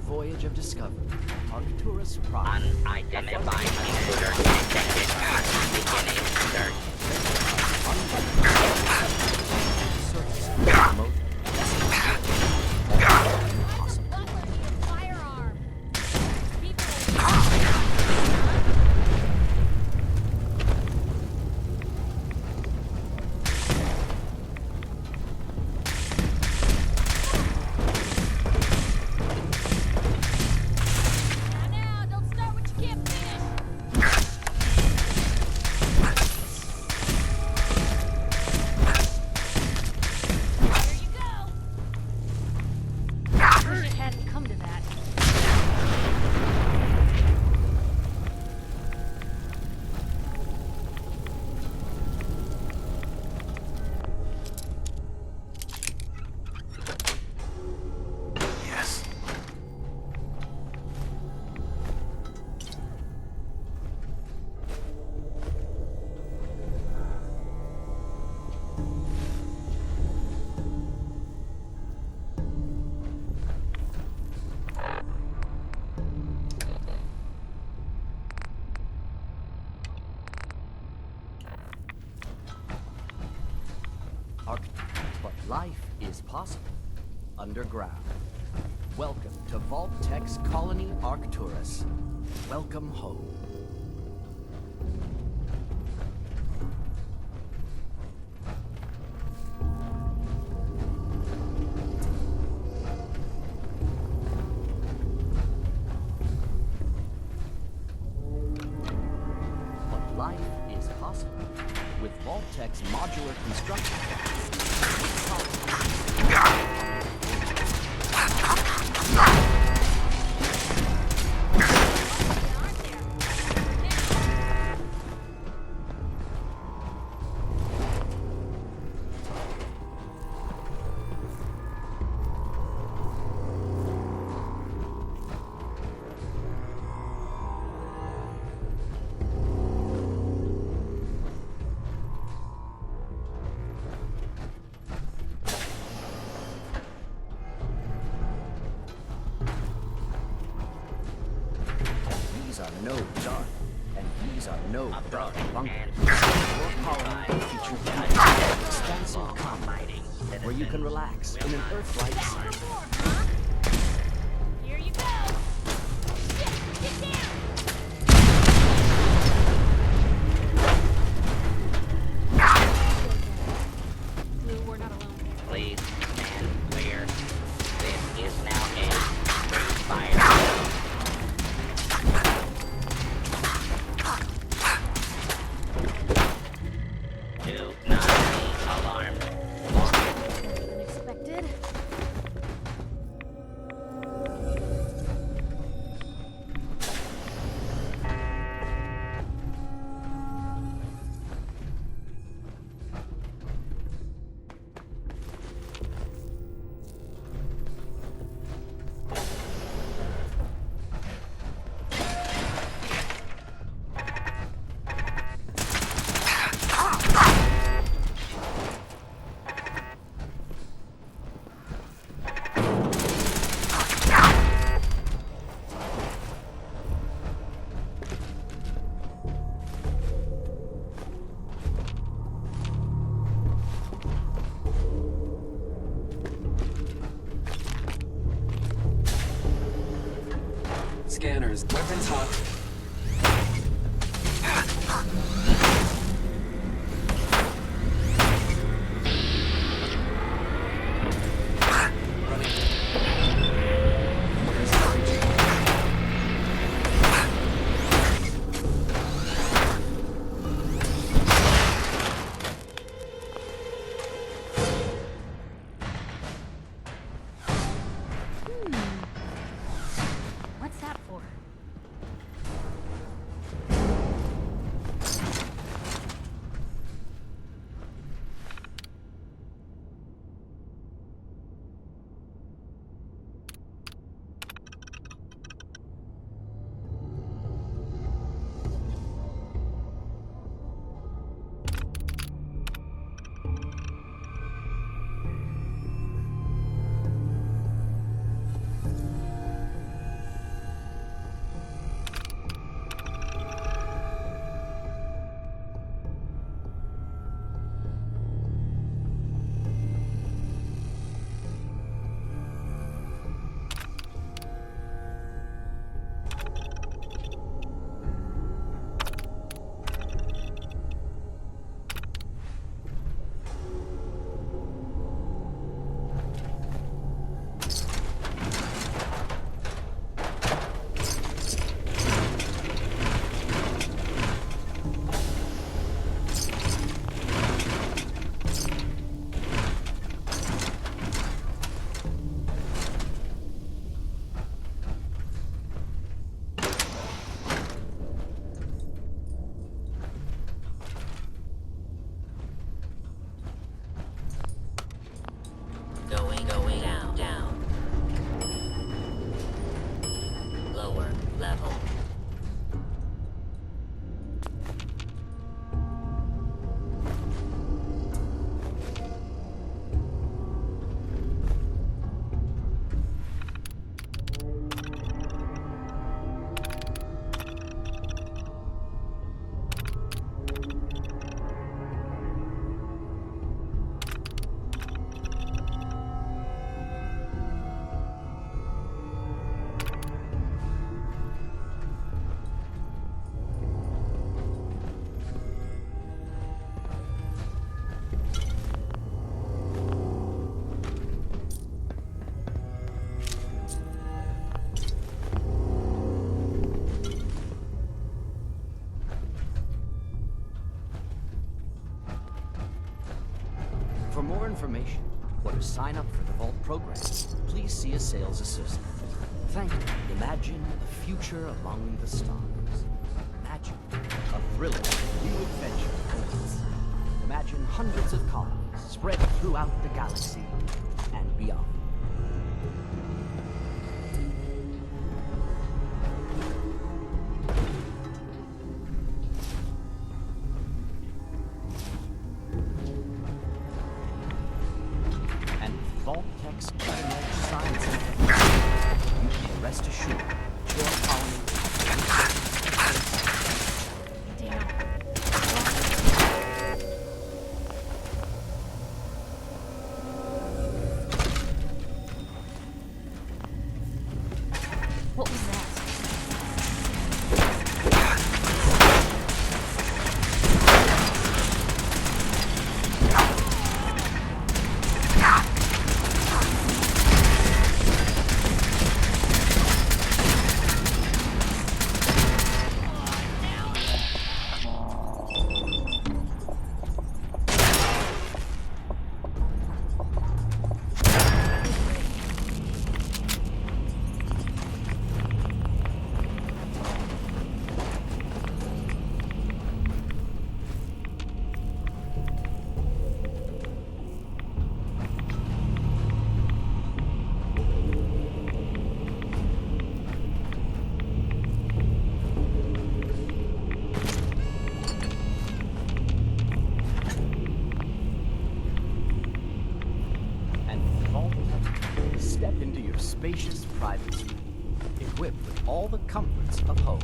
voyage of discovery. Arcturus Prime. Unidentified intruder detected. Beginning search. Life is possible. Underground. Welcome to Vault Tech's Colony Arcturus. Welcome home. But life is possible. With Vault Tech's modular construction no dark, and these are no dark bunkers. Your colony will feature expansive common, where you can relax in an Earth-like setting. Here you go! Get down! Blue, we're not alone. Please stand clear. This is now a free fire zone. Do not be alarmed. Unexpected. Scanners, weapons hot. What's that for? more information, or to sign up for the Vault program, please see a sales assistant. Thank you. Imagine the future among the stars. Imagine a thrilling new adventure awaits. Imagine hundreds of colonies spread throughout the galaxy and beyond. And with Vault-Tech's cutting-edge science and technology, you can rest assured that your colony What was that? Step into your spacious private suite, equipped with all the comforts of home.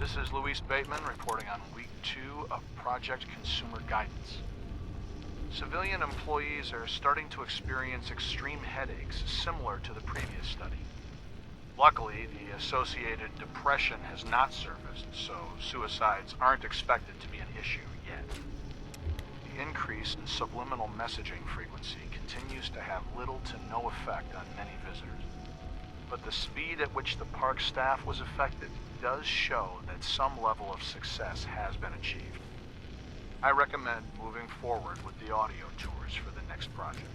This is Luis Bateman reporting on week 2 of Project Consumer Guidance. Civilian employees are starting to experience extreme headaches similar to the previous study. Luckily, the associated depression has not surfaced, so suicides aren't expected to be an issue yet. The increase in subliminal messaging frequency continues to have little to no effect on many visitors. But the speed at which the park staff was affected does show that some level of success has been achieved. I recommend moving forward with the audio tours for the next project.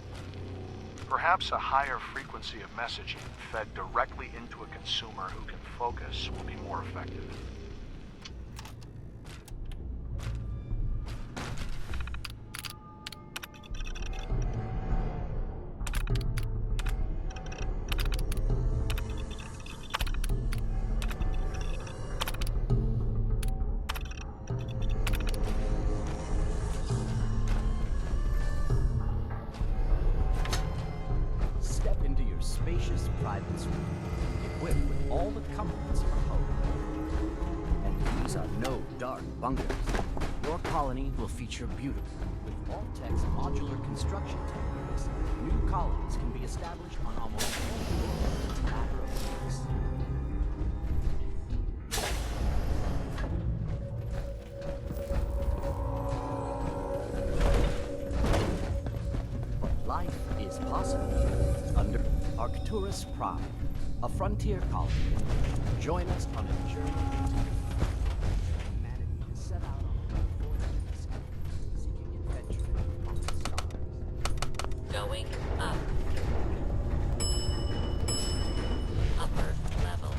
Perhaps a higher frequency of messaging fed directly into a consumer who can focus will be more effective. Spacious private suite, equipped with all the comforts of home. And these are no dark bunkers. Your colony will feature beautiful, with Vault-Tech's modular construction techniques. New colonies can be established on almost any in a matter of weeks. Life is possible under Arcturus Prime, a frontier colony. Join us on a journey into humanity to set out on a voyage discovery, seeking adventure among the stars. Going up. Upper level.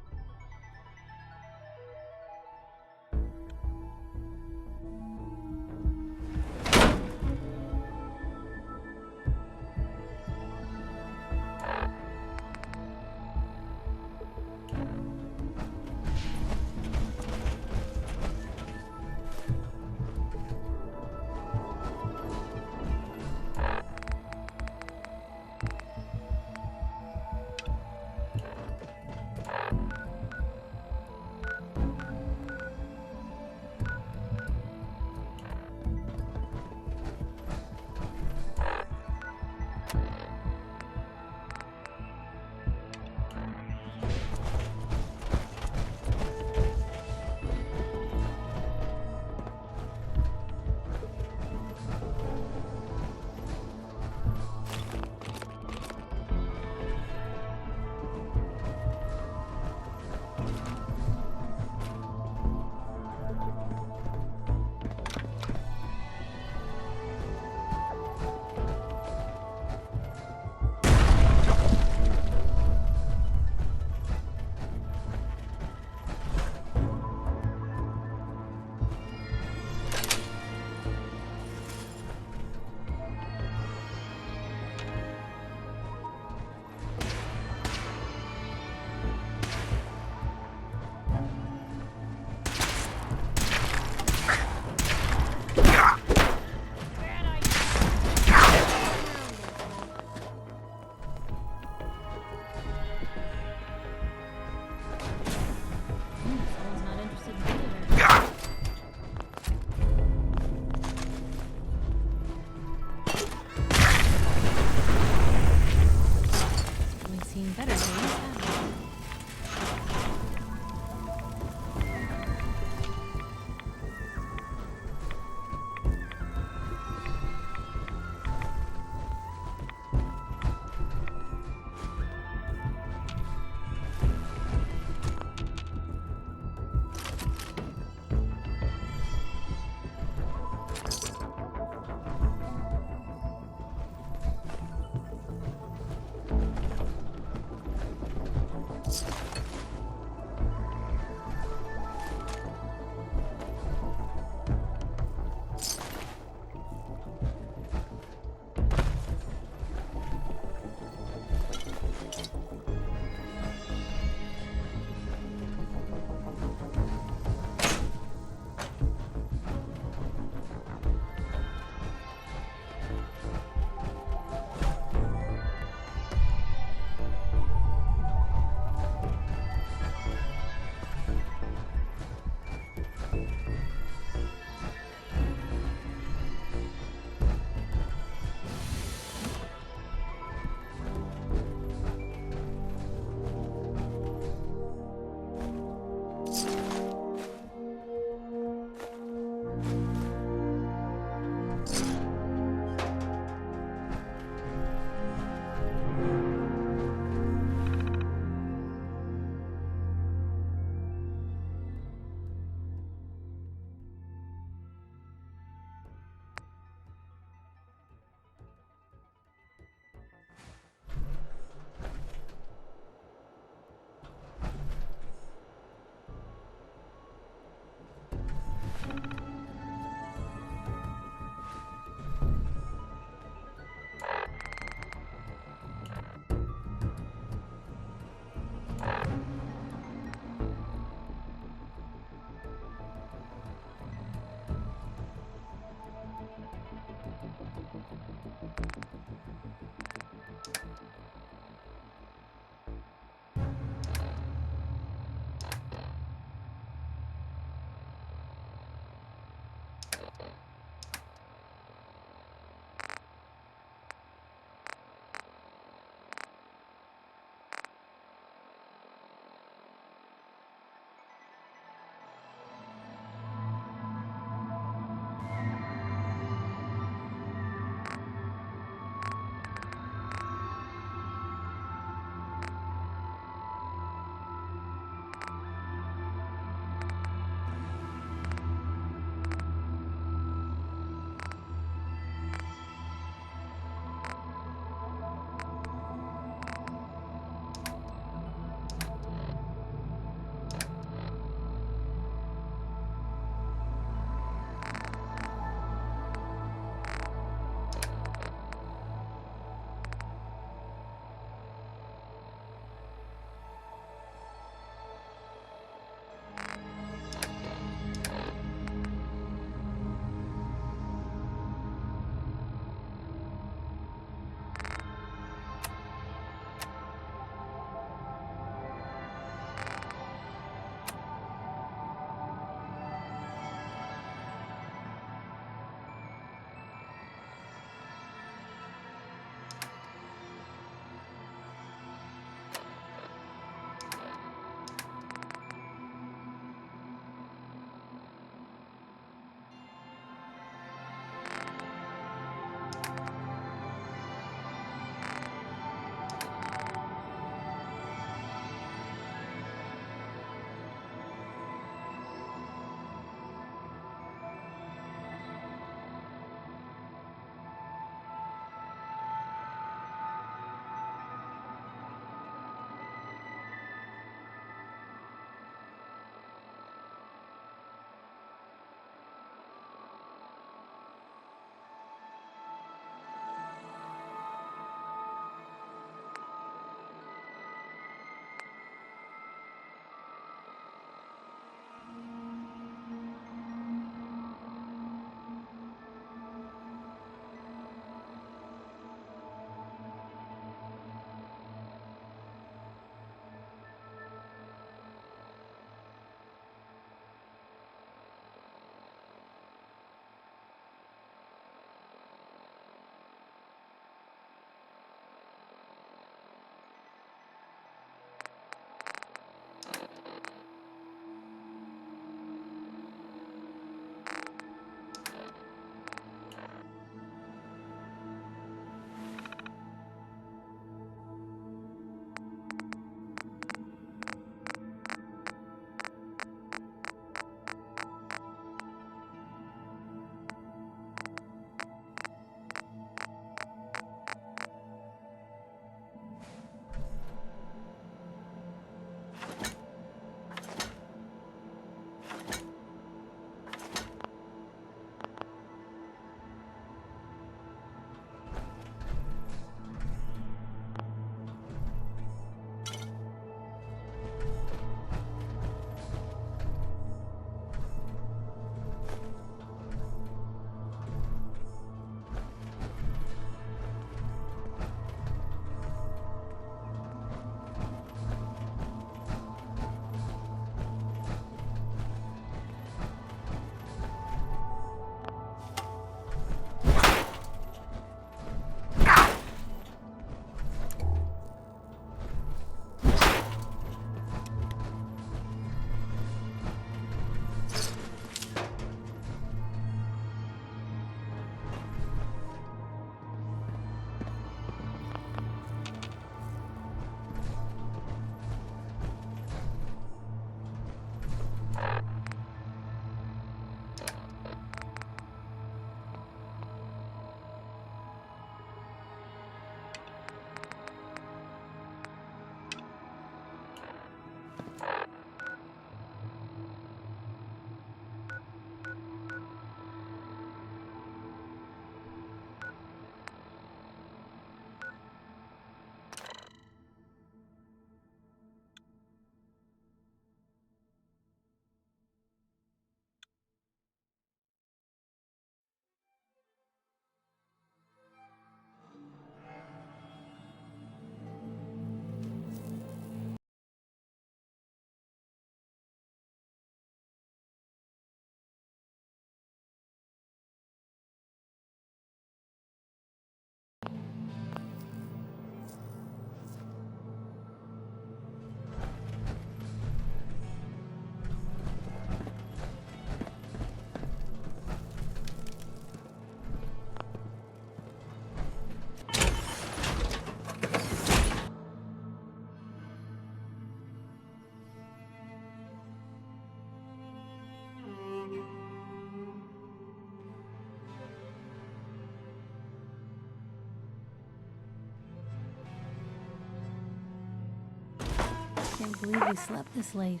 Can't believe we slept this late.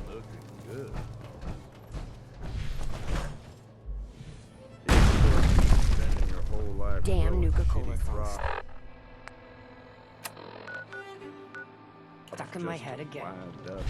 Looking good. Spending your whole life Damn growing Nuka-Cola shitty songs. crops. Stuck in my Just head to again. wind up.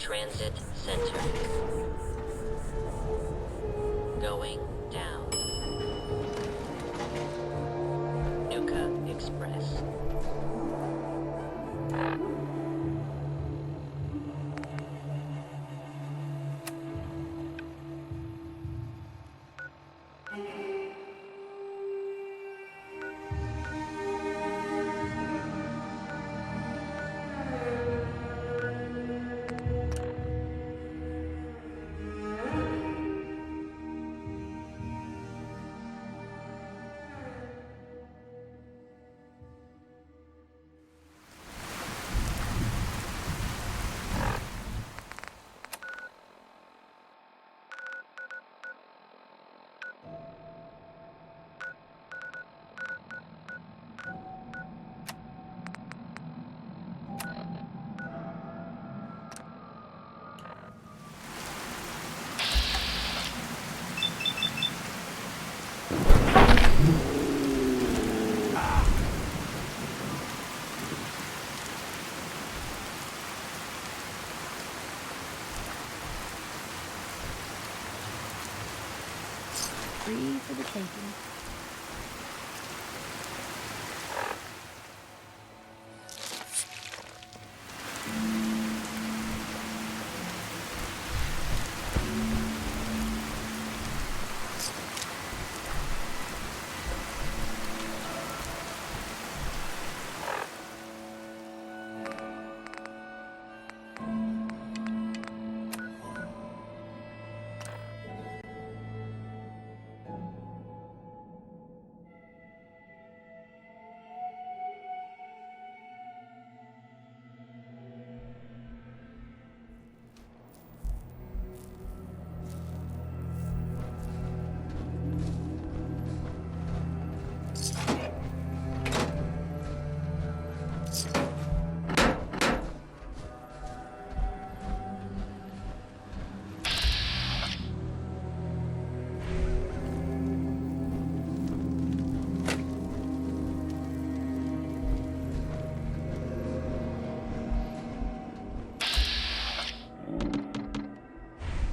Transit Center. Going down. Nuka Express. free for the taking.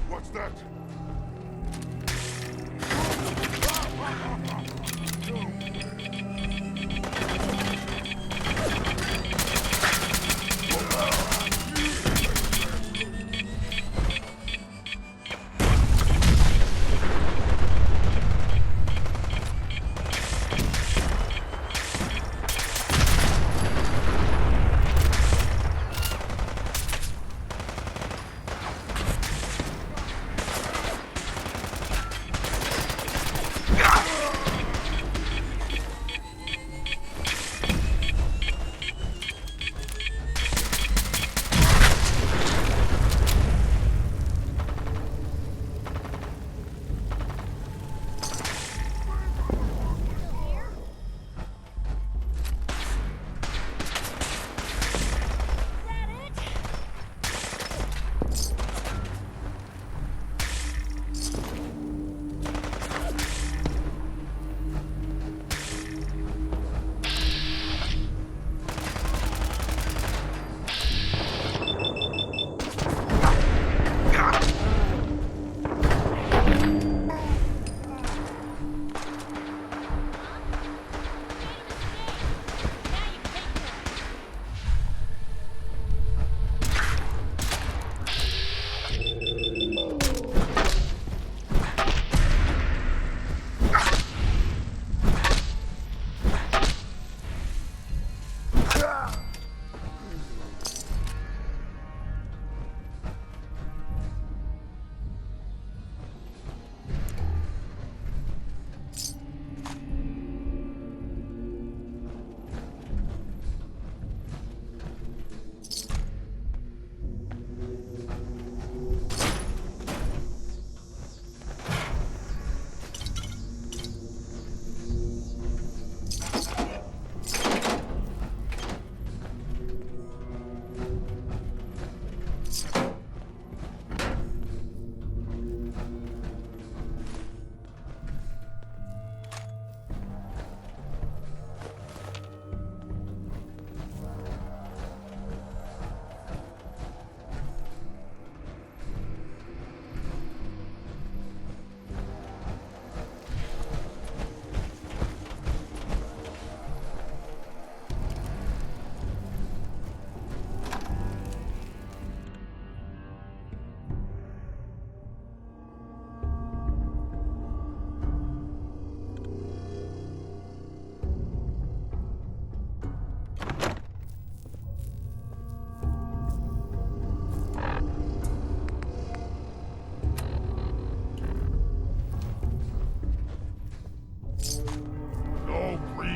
What's that?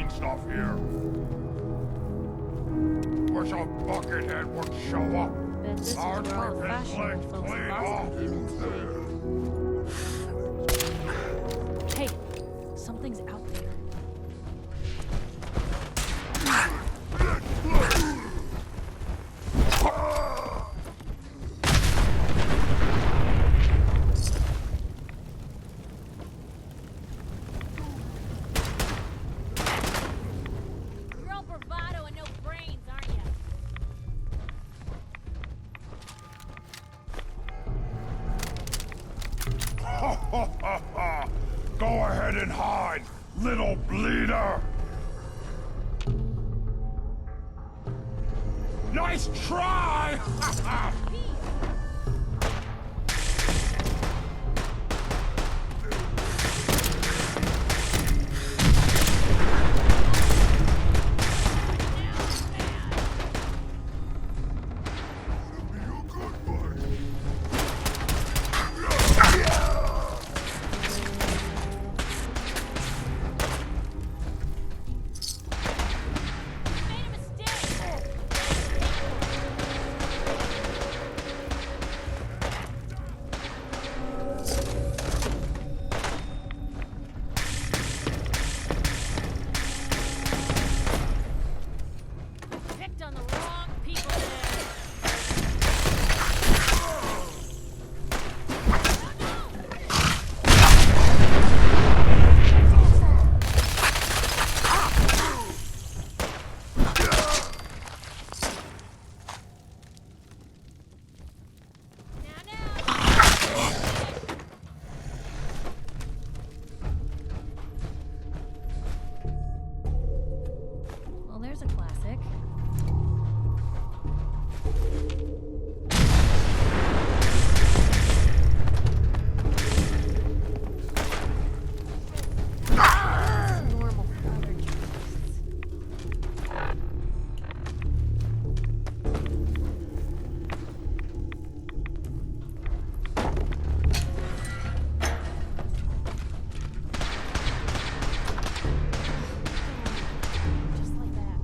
Stuff here. Wish a buckethead would show up. Bet this is Our where all the trip is fashionable folks clean lost off. Hey, something's out there. You're all bravado and no brains, aren't you? Go ahead and hide, little bleeder! Nice try! Picked on the wrong people there. Well, there's a classic. Normal for other journalists. Just like that.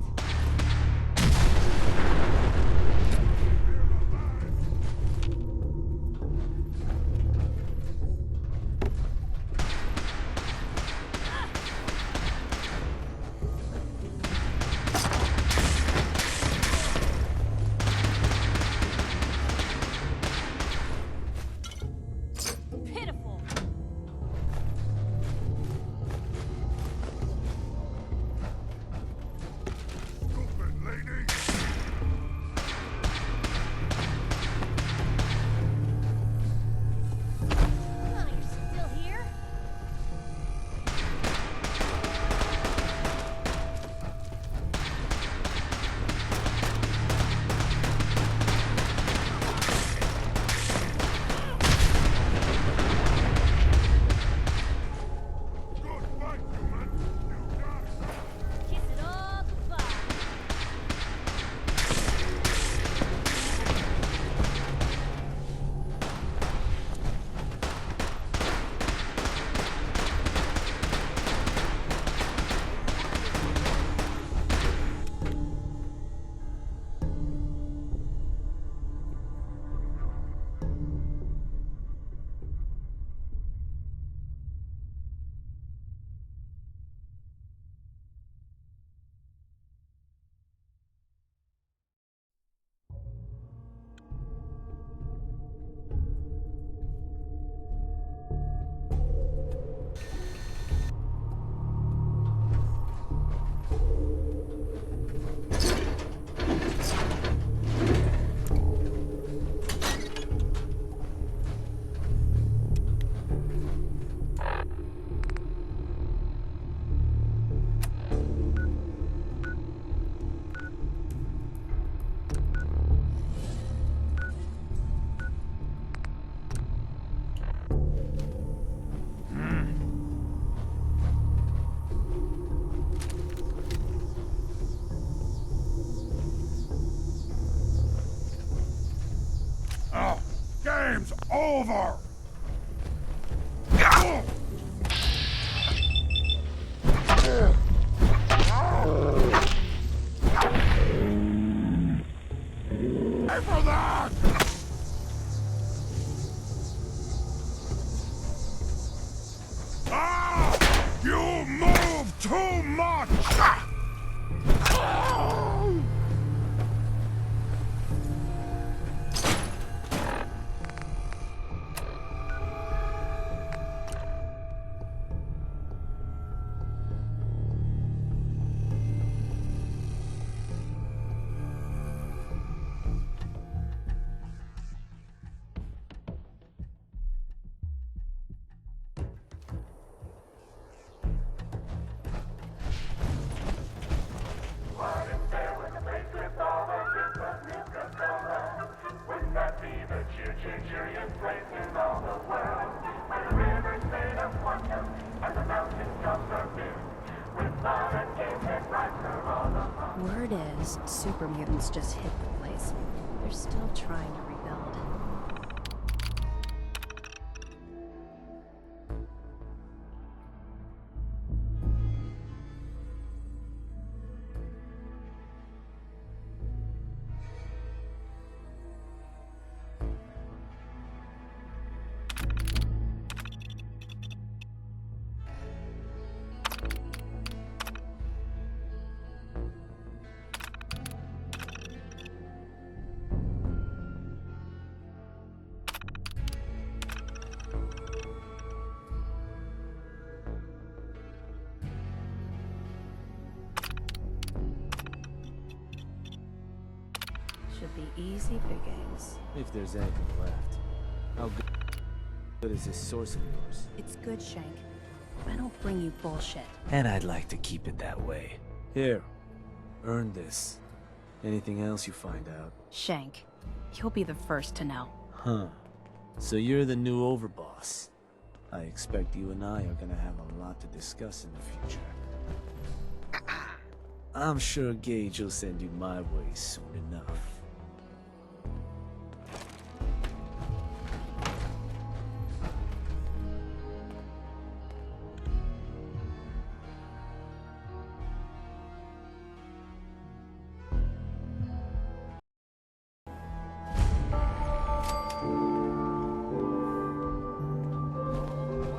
Pitiful. Oh, you're still here? Kiss it all goodbye. Oh, game's over! Pay for that! Ah! You move too much! Word is, super mutants just hit the place. They're still trying to rebuild. Should be easy pickings. If there's anything left. How good is this source of yours? It's good, Shank. I don't bring you bullshit. And I'd like to keep it that way. Here, earn this. Anything else you find out? Shank, you'll be the first to know. Huh. So you're the new overboss. I expect you and I are gonna have a lot to discuss in the future. I'm sure Gage will send you my way soon enough.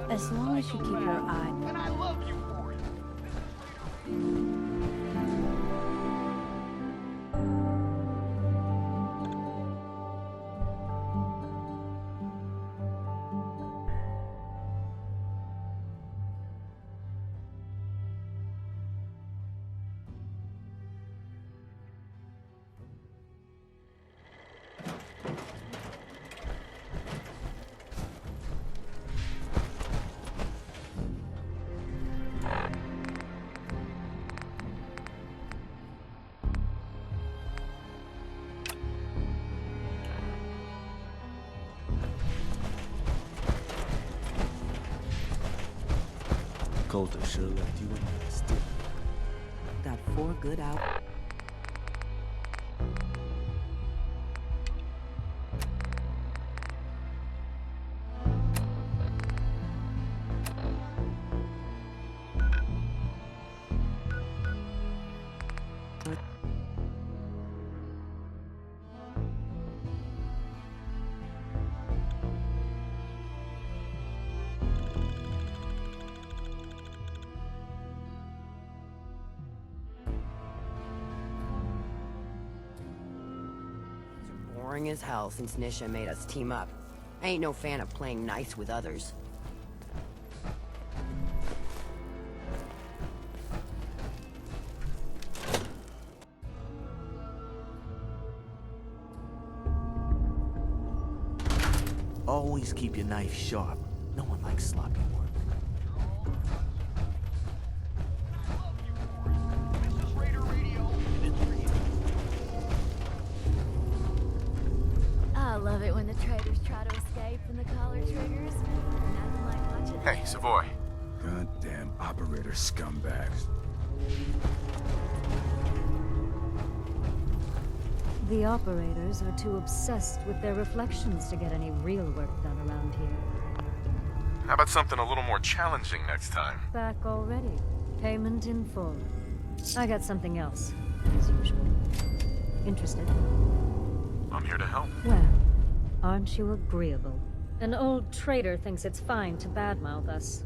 As long as you keep your eye... And I love you for it. Coulter sure left you in there still. Got 4 good hours. Boring as hell since Nisha made us team up. I ain't no fan of playing nice with others. Always keep your knife sharp. No one likes sloppy work. I love it when the traitors try to escape from the collar triggers. Nothing like watching. Hey, Savoy. Goddamn operator scumbags. The operators are too obsessed with their reflections to get any real work done around here. How about something a little more challenging next time? Back already. Payment in full. I got something else, as usual. Interested? I'm here to help. Well, aren't you agreeable? An old traitor thinks it's fine to badmouth us.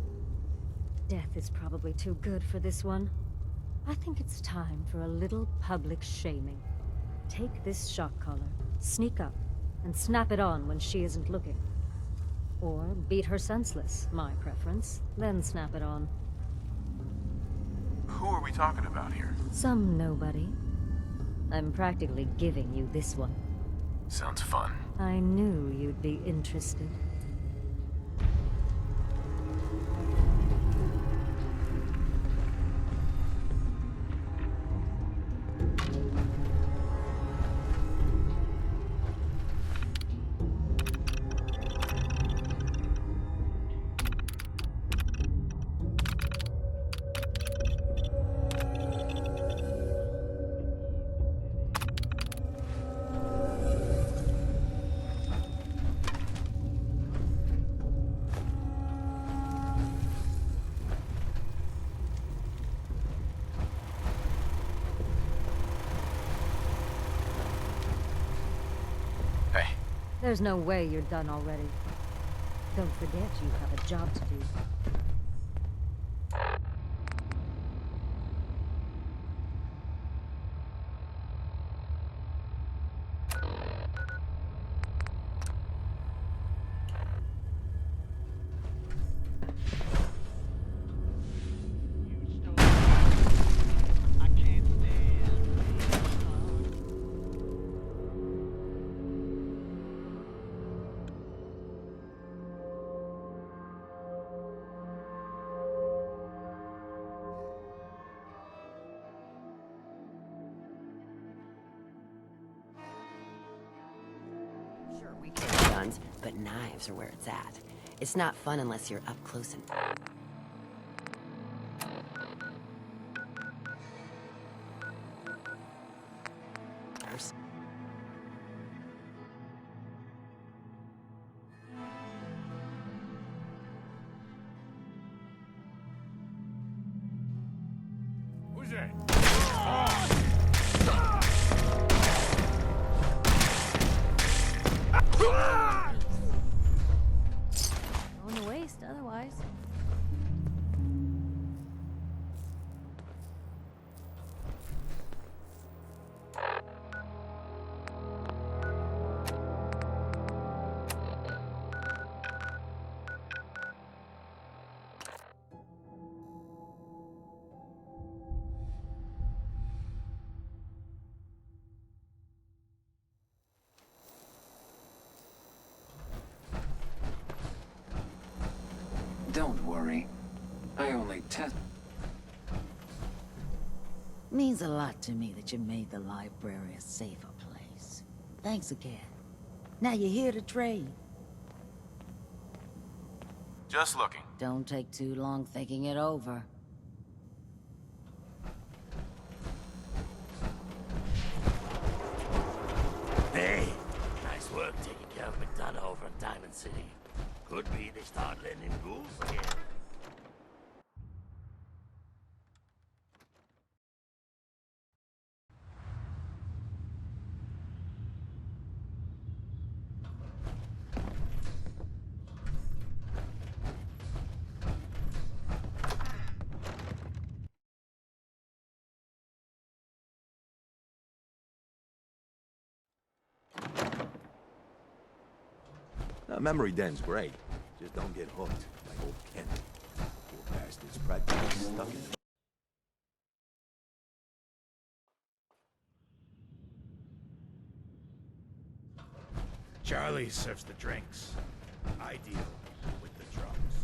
Death is probably too good for this one. I think it's time for a little public shaming. Take this shock collar, sneak up, and snap it on when she isn't looking. Or beat her senseless, my preference, then snap it on. Who are we talking about here? Some nobody. I'm practically giving you this one. Sounds fun. I knew you'd be interested. Hey. There's no way you're done already. Don't forget you have a job to do. Sure, we carry guns, but knives are where it's at. It's not fun unless you're up close and... Who's that? On the waste, otherwise. Don't worry. I only test. Means a lot to me that you made the library a safer place. Thanks again. Now you're here to trade. Just looking. Don't take too long thinking it over. Hey, nice work taking care of McDonough over in Diamond City. Could be they start letting in ghouls again. Memory den's great. Just don't get hooked like old Ken. Poor bastard's practically stuck in it. Charlie serves the drinks. I deal with the drums.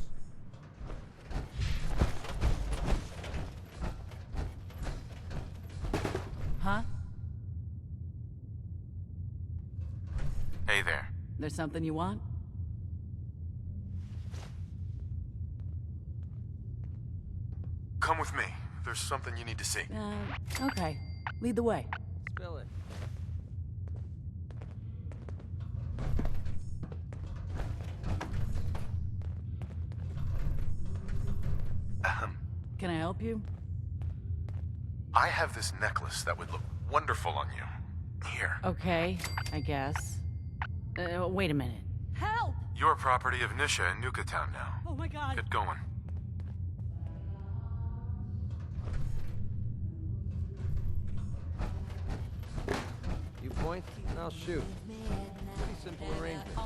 Huh? Hey there. There's something you want? Come with me. There's something you need to see. Okay. Lead the way. Spill it. Can I help you? I have this necklace that would look wonderful on you. Here. Okay, I guess. Wait a minute. Help! Your property of Nisha in Nuka Town now. Oh my god. Get going. You point, and I'll shoot. Pretty simple arrangement.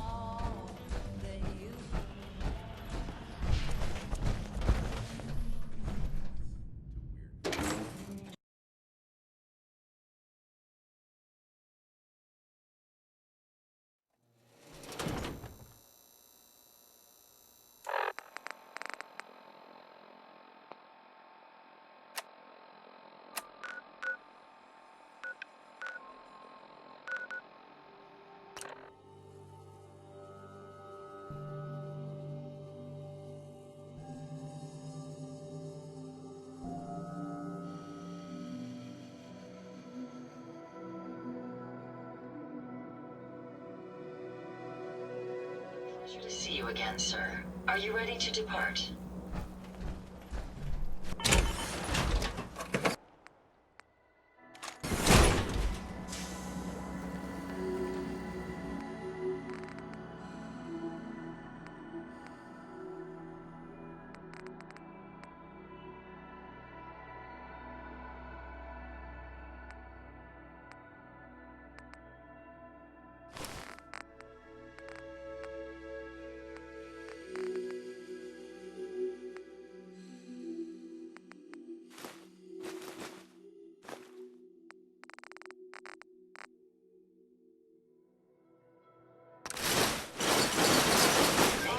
Pleasure to see you again, sir. Are you ready to depart?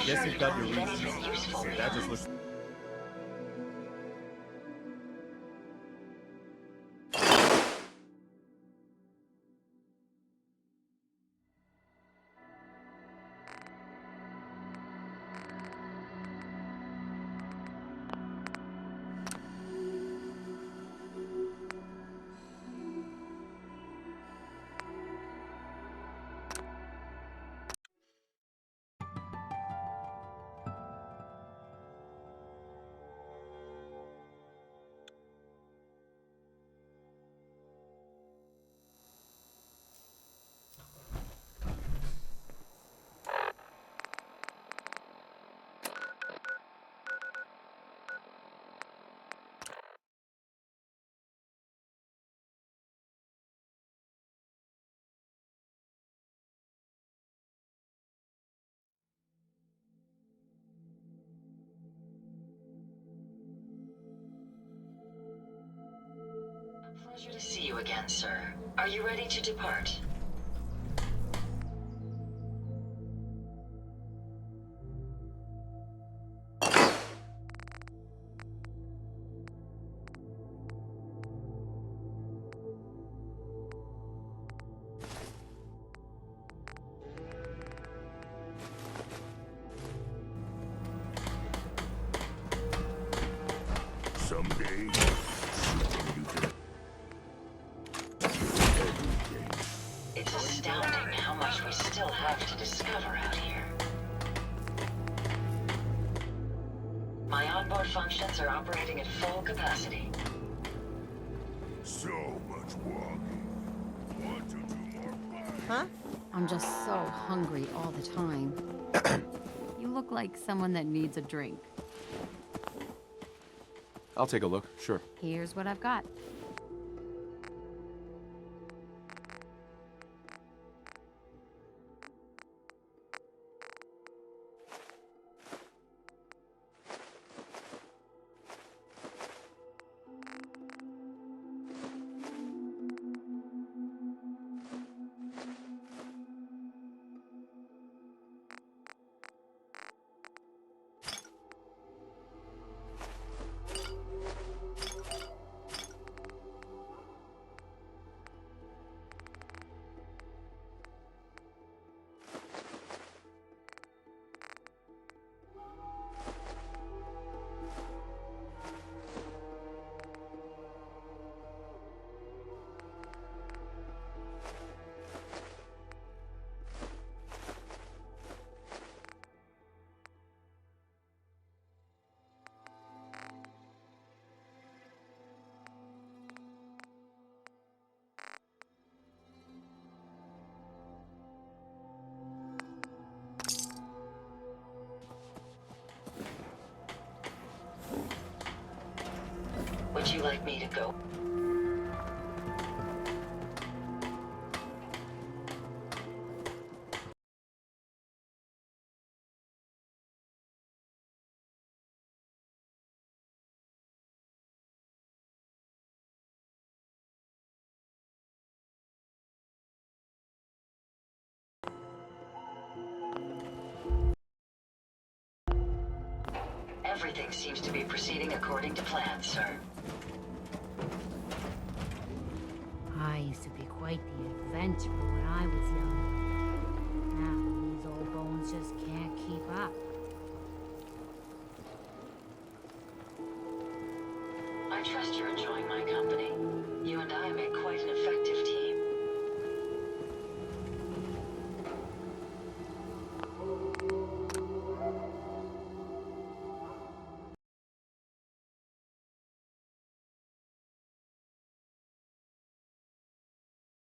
I'm Guess sure you've you got don't your leave reasons. anything useful See, that behind. just looks... Pleasure to see you again, sir. Are you ready to depart? Someday, It's astounding how much we still have to discover out here. My onboard functions are operating at full capacity. so much walking. Want to do more? Huh? I'm just so hungry all the time. You look like someone that needs a drink. I'll take a look, sure. Here's what I've got. Would you like me to go? Everything seems to be proceeding according to plan, sir. I used to be quite the adventurer when I was young. Now these old bones just can't keep up. I trust you're enjoying my company. You and I make quite an effective team.